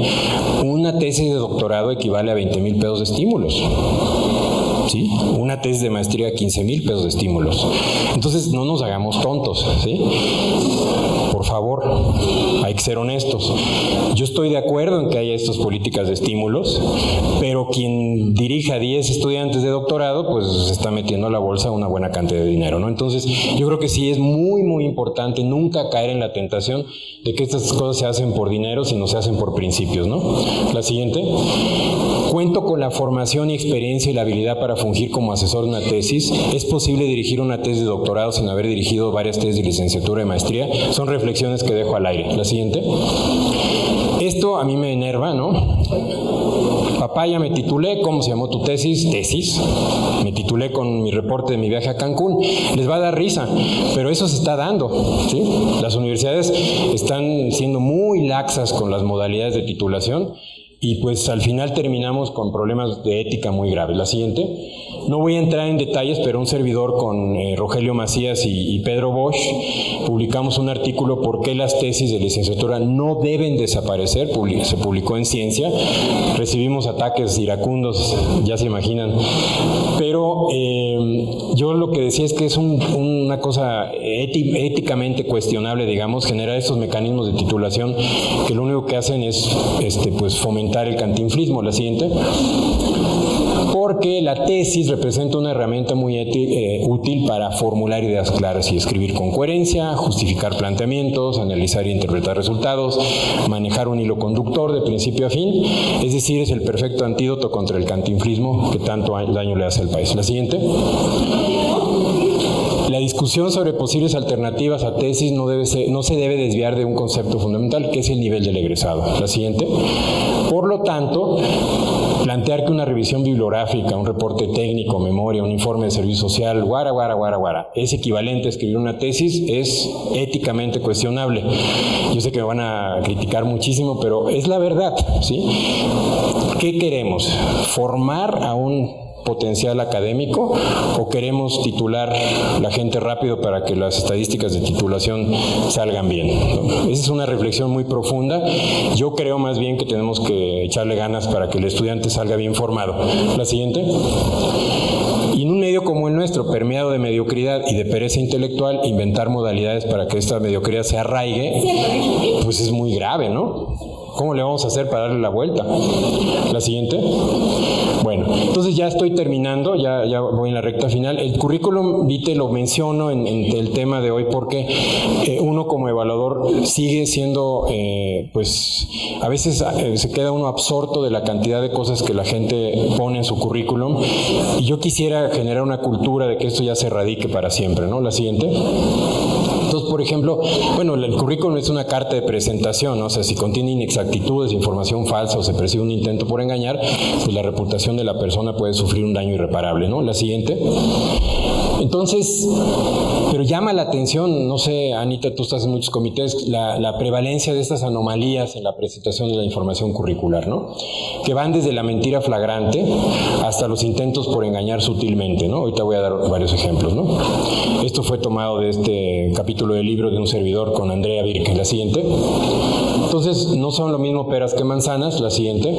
una tesis de doctorado equivale a 20,000 pesos de estímulos. ¿Sí? Una tesis de maestría, 15,000 pesos de estímulos. Entonces, no nos hagamos tontos, ¿sí? Por favor, hay que ser honestos. Yo estoy de acuerdo en que haya estas políticas de estímulos, pero quien dirija 10 estudiantes de doctorado, pues se está metiendo a la bolsa una buena cantidad de dinero, ¿no? Entonces, yo creo que sí es muy, muy importante nunca caer en la tentación de que estas cosas se hacen por dinero, sino se hacen por principios, ¿no? La siguiente. Cuento con la formación y experiencia y la habilidad para fungir como asesor de una tesis. ¿Es posible dirigir una tesis de doctorado sin haber dirigido varias tesis de licenciatura y maestría? Son reflexiones consideraciones que dejo al aire. La siguiente. Esto a mí me enerva, ¿no? Papá, ya me titulé. ¿Cómo se llamó tu tesis? Tesis. Me titulé con mi reporte de mi viaje a Cancún. Les va a dar risa, pero eso se está dando, ¿sí? Las universidades están siendo muy laxas con las modalidades de titulación y pues al final terminamos con problemas de ética muy graves. La siguiente. No voy a entrar en detalles, pero un servidor con Rogelio Macías y Pedro Bosch publicamos un artículo ¿Por qué las tesis de licenciatura no deben desaparecer? Se publicó en Ciencia. Recibimos ataques iracundos, ya se imaginan. Pero yo lo que decía es que es una cosa éticamente cuestionable, digamos, generar estos mecanismos de titulación que lo único que hacen es pues fomentar el cantinflismo. La siguiente. Porque la tesis representa una herramienta muy útil para formular ideas claras y escribir con coherencia, justificar planteamientos, analizar e interpretar resultados, manejar un hilo conductor de principio a fin, es decir, es el perfecto antídoto contra el cantinflismo que tanto daño le hace al país. La siguiente. La discusión sobre posibles alternativas a tesis no se debe desviar de un concepto fundamental, que es el nivel del egresado. La siguiente. Por lo tanto, plantear que una revisión bibliográfica, un reporte técnico, memoria, un informe de servicio social, es equivalente a escribir una tesis, es éticamente cuestionable. Yo sé que me van a criticar muchísimo, pero es la verdad, ¿sí? ¿Qué queremos? ¿Formar a un potencial académico o queremos titular la gente rápido para que las estadísticas de titulación salgan bien? Esa es una reflexión muy profunda. Yo creo más bien que tenemos que echarle ganas para que el estudiante salga bien formado. La siguiente. Y en un medio como el nuestro, permeado de mediocridad y de pereza intelectual, inventar modalidades para que esta mediocridad se arraigue, pues es muy grave, ¿no? ¿Cómo le vamos a hacer para darle la vuelta? La siguiente. Bueno, entonces ya estoy terminando, ya voy en la recta final. El currículum vitae lo menciono en el tema de hoy porque uno como evaluador sigue siendo, pues a veces se queda uno absorto de la cantidad de cosas que la gente pone en su currículum y yo quisiera generar una cultura de que esto ya se erradique para siempre, ¿no? La siguiente. Entonces, por ejemplo, bueno, el currículum es una carta de presentación, ¿no? O sea, si contiene inexactitudes, información falsa o se percibe un intento por engañar, pues la reputación de la persona puede sufrir un daño irreparable, ¿no? La siguiente. Entonces, pero llama la atención, no sé, Anita, tú estás en muchos comités, la prevalencia de estas anomalías en la presentación de la información curricular, ¿no? Que van desde la mentira flagrante hasta los intentos por engañar sutilmente, ¿no? Ahorita voy a dar varios ejemplos, ¿no? Esto fue tomado de este capítulo del libro de un servidor con Andrea Birken. La siguiente. Entonces, no son lo mismo peras que manzanas. La siguiente.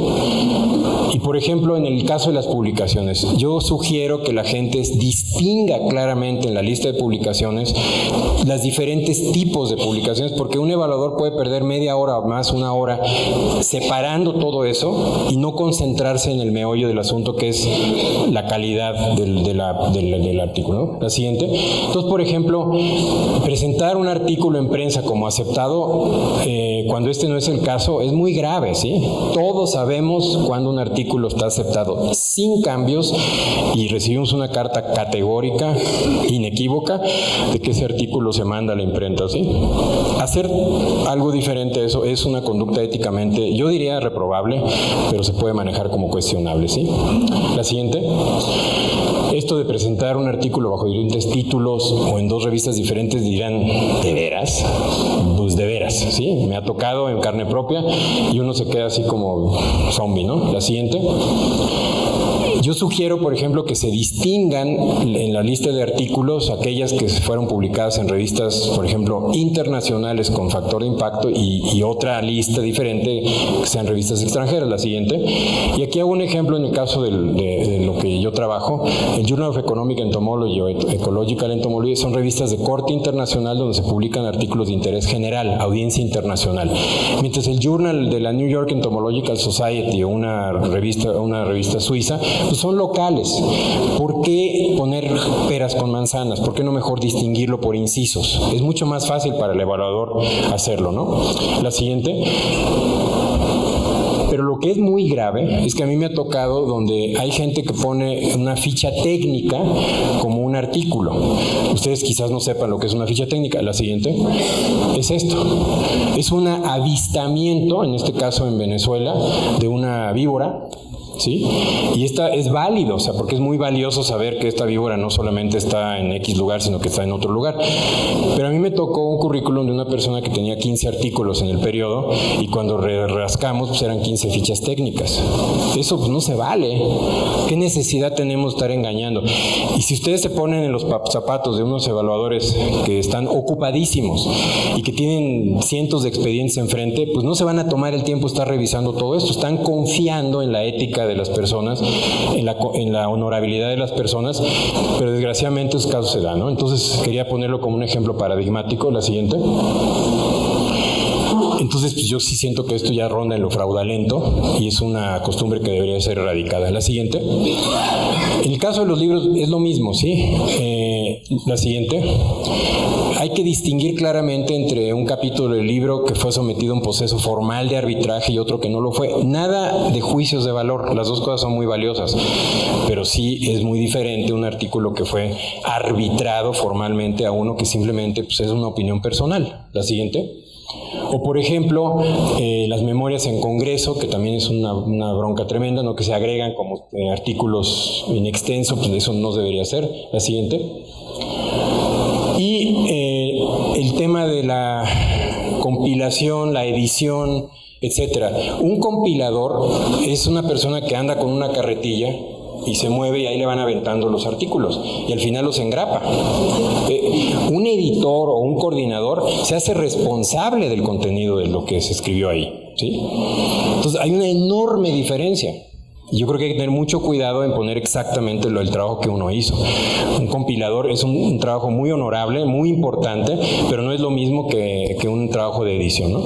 Y, por ejemplo, en el caso de las publicaciones, yo sugiero que la gente distinga claramente en la lista de publicaciones las diferentes tipos de publicaciones, porque un evaluador puede perder media hora o más, una hora, separando todo eso y no concentrarse en el meollo del asunto, que es la calidad del artículo, ¿no? La siguiente. Entonces, por ejemplo, presentar un artículo en prensa como aceptado, cuando este no es el caso, es muy grave, ¿sí? Todos sabemos cuando un artículo está aceptado sin cambios y recibimos una carta categórica, inequívoca, de que ese artículo se manda a la imprenta, ¿sí? Hacer algo diferente a eso es una conducta éticamente, yo diría reprobable, pero se puede manejar como cuestionable, ¿sí? La siguiente. Esto de presentar un artículo bajo diferentes títulos o en dos revistas diferentes dirán, ¿de veras? Pues de veras, ¿sí? Me ha tocado en carne propia y uno se queda así como zombie, ¿no? La siguiente. Yo sugiero, por ejemplo, que se distingan en la lista de artículos aquellas que fueron publicadas en revistas, por ejemplo, internacionales con factor de impacto y otra lista diferente que sean revistas extranjeras. La siguiente. Y aquí hago un ejemplo en el caso de lo que yo trabajo. El Journal of Economic Entomology o Ecological Entomology son revistas de corte internacional donde se publican artículos de interés general, audiencia internacional. Mientras el Journal de la New York Entomological Society o una revista suiza, pues son locales. ¿Por qué poner peras con manzanas? ¿Por qué no mejor distinguirlo por incisos? Es mucho más fácil para el evaluador hacerlo, ¿no? La siguiente. Pero lo que es muy grave es que a mí me ha tocado donde hay gente que pone una ficha técnica como un artículo. Ustedes quizás no sepan lo que es una ficha técnica. La siguiente es esto. Es un avistamiento, en este caso en Venezuela, de una víbora, ¿sí? Y esta es válido, o sea, porque es muy valioso saber que esta víbora no solamente está en X lugar, sino que está en otro lugar. Pero a mí me tocó un currículum de una persona que tenía 15 artículos en el periodo y cuando rascamos pues eran 15 fichas técnicas. Eso pues no se vale. ¿Qué necesidad tenemos de estar engañando? Y si ustedes se ponen en los zapatos de unos evaluadores que están ocupadísimos y que tienen cientos de expedientes enfrente, pues no se van a tomar el tiempo de estar revisando todo esto. Están confiando en la ética de las personas, en la honorabilidad de las personas, pero desgraciadamente esos casos se dan, ¿no? Entonces quería ponerlo como un ejemplo paradigmático. La siguiente. Entonces, pues yo sí siento que esto ya ronda en lo fraudulento y es una costumbre que debería ser erradicada. La siguiente. En el caso de los libros es lo mismo, ¿sí? La siguiente. Hay que distinguir claramente entre un capítulo del libro que fue sometido a un proceso formal de arbitraje y otro que no lo fue. Nada de juicios de valor, las dos cosas son muy valiosas, pero sí es muy diferente un artículo que fue arbitrado formalmente a uno que simplemente pues, es una opinión personal. La siguiente. O por ejemplo, las memorias en Congreso, que también es una bronca tremenda, ¿no? Que se agregan como artículos in extenso, pues eso no debería ser. La siguiente. Y el tema de la compilación, la edición, etcétera. Un compilador es una persona que anda con una carretilla y se mueve y ahí le van aventando los artículos y al final los engrapa. Un editor o un coordinador se hace responsable del contenido de lo que se escribió ahí, ¿sí? Entonces hay una enorme diferencia. Yo creo que hay que tener mucho cuidado en poner exactamente el trabajo que uno hizo. Un compilador es un trabajo muy honorable, muy importante, pero no es lo mismo que un trabajo de edición, ¿no?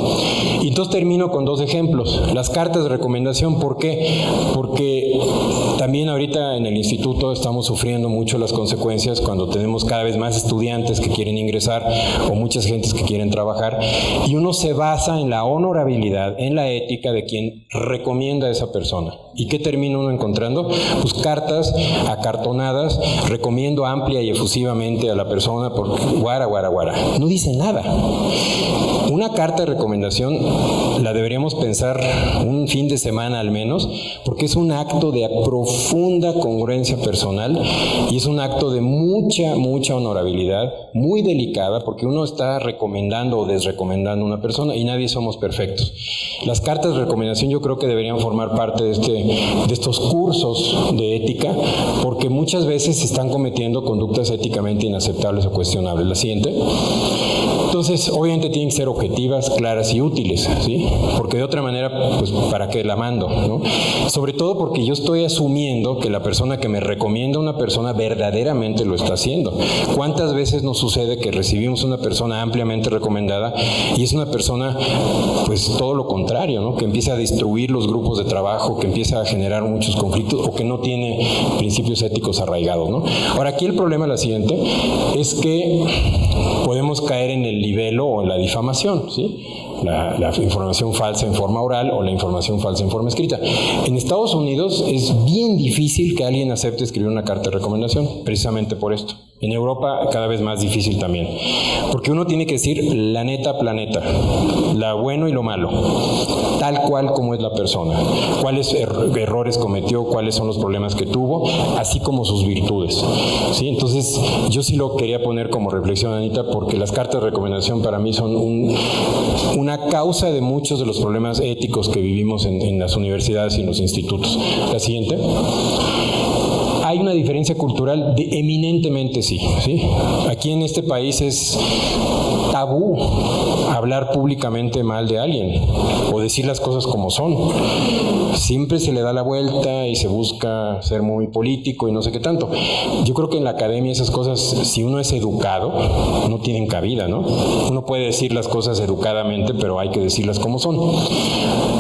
Y entonces termino con dos ejemplos. Las cartas de recomendación, ¿por qué? Porque también ahorita en el instituto estamos sufriendo mucho las consecuencias cuando tenemos cada vez más estudiantes que quieren ingresar o muchas gentes que quieren trabajar y uno se basa en la honorabilidad, en la ética de quien recomienda a esa persona. ¿Y qué termina uno encontrando? Pues cartas acartonadas, recomiendo amplia y efusivamente a la persona porque guara. No dice nada. Una carta de recomendación la deberíamos pensar un fin de semana al menos, porque es un acto de profunda congruencia personal y es un acto de mucha honorabilidad, muy delicada, porque uno está recomendando o desrecomendando a una persona y nadie somos perfectos. Las cartas de recomendación yo creo que deberían formar parte de estos cursos de ética, porque muchas veces se están cometiendo conductas éticamente inaceptables o cuestionables. La siguiente. Entonces, obviamente tienen que ser objetivas, claras y útiles, ¿sí? Porque de otra manera, pues, ¿para qué la mando, no? Sobre todo porque yo estoy asumiendo que la persona que me recomienda a una persona verdaderamente lo está haciendo. ¿Cuántas veces nos sucede que recibimos una persona ampliamente recomendada y es una persona, pues, todo lo contrario, ¿no? Que empieza a destruir los grupos de trabajo, que empieza a generar muchos conflictos o que no tiene principios éticos arraigados, ¿no? Ahora, aquí el problema, la siguiente, es que podemos caer en el libelo o en la difamación, ¿sí? La información falsa en forma oral o la información falsa en forma escrita. En Estados Unidos es bien difícil que alguien acepte escribir una carta de recomendación, precisamente por esto. En Europa cada vez más difícil también, porque uno tiene que decir la neta planeta, lo bueno y lo malo, tal cual como es la persona, cuáles errores cometió, cuáles son los problemas que tuvo, así como sus virtudes, ¿sí? Entonces yo sí lo quería poner como reflexión, Anita, porque las cartas de recomendación para mí son una causa de muchos de los problemas éticos que vivimos en las universidades y en los institutos. La siguiente. Hay una diferencia cultural eminentemente sí. Aquí en este país es tabú hablar públicamente mal de alguien o decir las cosas como son. Siempre se le da la vuelta y se busca ser muy político y no sé qué tanto. Yo creo que en la academia esas cosas, si uno es educado, no tienen cabida, ¿no? Uno puede decir las cosas educadamente, pero hay que decirlas como son.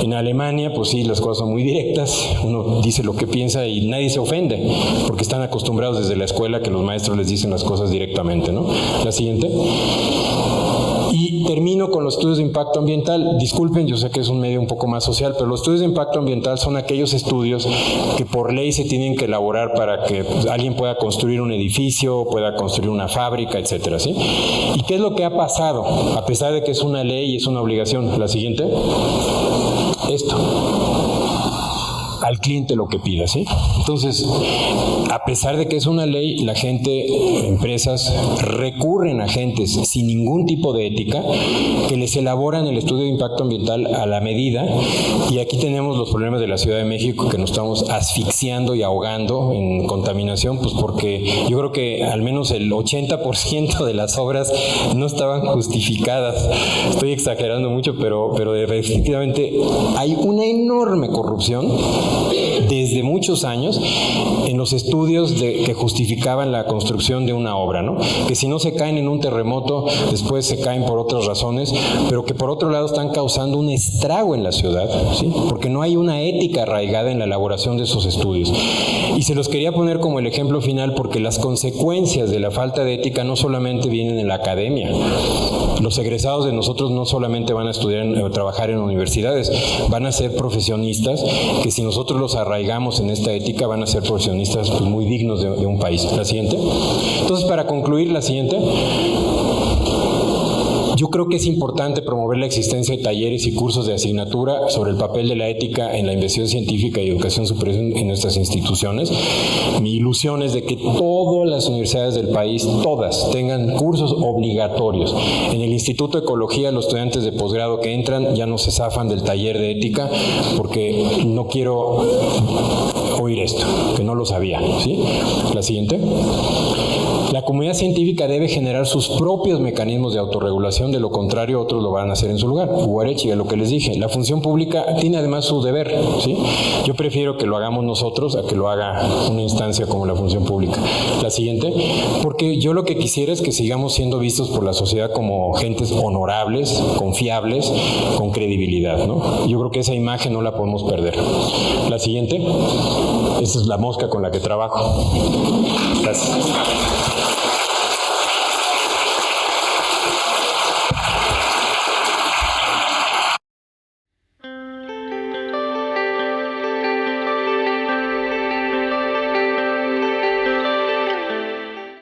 En Alemania, pues sí, las cosas son muy directas, uno dice lo que piensa y nadie se ofende, porque están acostumbrados desde la escuela que los maestros les dicen las cosas directamente, ¿no? La siguiente. Y termino con los estudios de impacto ambiental. Disculpen, yo sé que es un medio un poco más social, pero los estudios de impacto ambiental son aquellos estudios que por ley se tienen que elaborar para que alguien pueda construir un edificio, pueda construir una fábrica, etcétera, ¿sí? ¿Y qué es lo que ha pasado? A pesar de que es una ley y es una obligación. La siguiente. Esto. Al cliente lo que pida, ¿sí? Entonces, a pesar de que es una ley, la gente, empresas, recurren a agentes sin ningún tipo de ética que les elaboran el estudio de impacto ambiental a la medida, y aquí tenemos los problemas de la Ciudad de México, que nos estamos asfixiando y ahogando en contaminación, pues porque yo creo que al menos el 80% de las obras no estaban justificadas. Estoy exagerando mucho, pero efectivamente hay una enorme corrupción desde muchos años en los estudios que justificaban la construcción de una obra, ¿no? Que si no se caen en un terremoto, después se caen por otras razones, pero que por otro lado están causando un estrago en la ciudad, ¿sí? Porque no hay una ética arraigada en la elaboración de esos estudios. Y se los quería poner como el ejemplo final porque las consecuencias de la falta de ética no solamente vienen en la academia. Los egresados de nosotros no solamente van a estudiar o trabajar en universidades, van a ser profesionistas que si nosotros los arraigamos en esta ética van a ser profesionistas pues, muy dignos de un país. La siguiente. Entonces, para concluir, la siguiente. Yo creo que es importante promover la existencia de talleres y cursos de asignatura sobre el papel de la ética en la investigación científica y educación superior en nuestras instituciones. Mi ilusión es de que todas las universidades del país, todas, tengan cursos obligatorios. En el Instituto de Ecología, los estudiantes de posgrado que entran ya no se zafan del taller de ética porque no quiero oír esto, que no lo sabía, ¿sí? La siguiente. La comunidad científica debe generar sus propios mecanismos de autorregulación, de lo contrario otros lo van a hacer en su lugar. Ugarechi, a lo que les dije, la función pública tiene además su deber, ¿sí? Yo prefiero que lo hagamos nosotros a que lo haga una instancia como la función pública. La siguiente, porque yo lo que quisiera es que sigamos siendo vistos por la sociedad como gentes honorables, confiables, con credibilidad, ¿no? Yo creo que esa imagen no la podemos perder. La siguiente, esta es la mosca con la que trabajo. Gracias.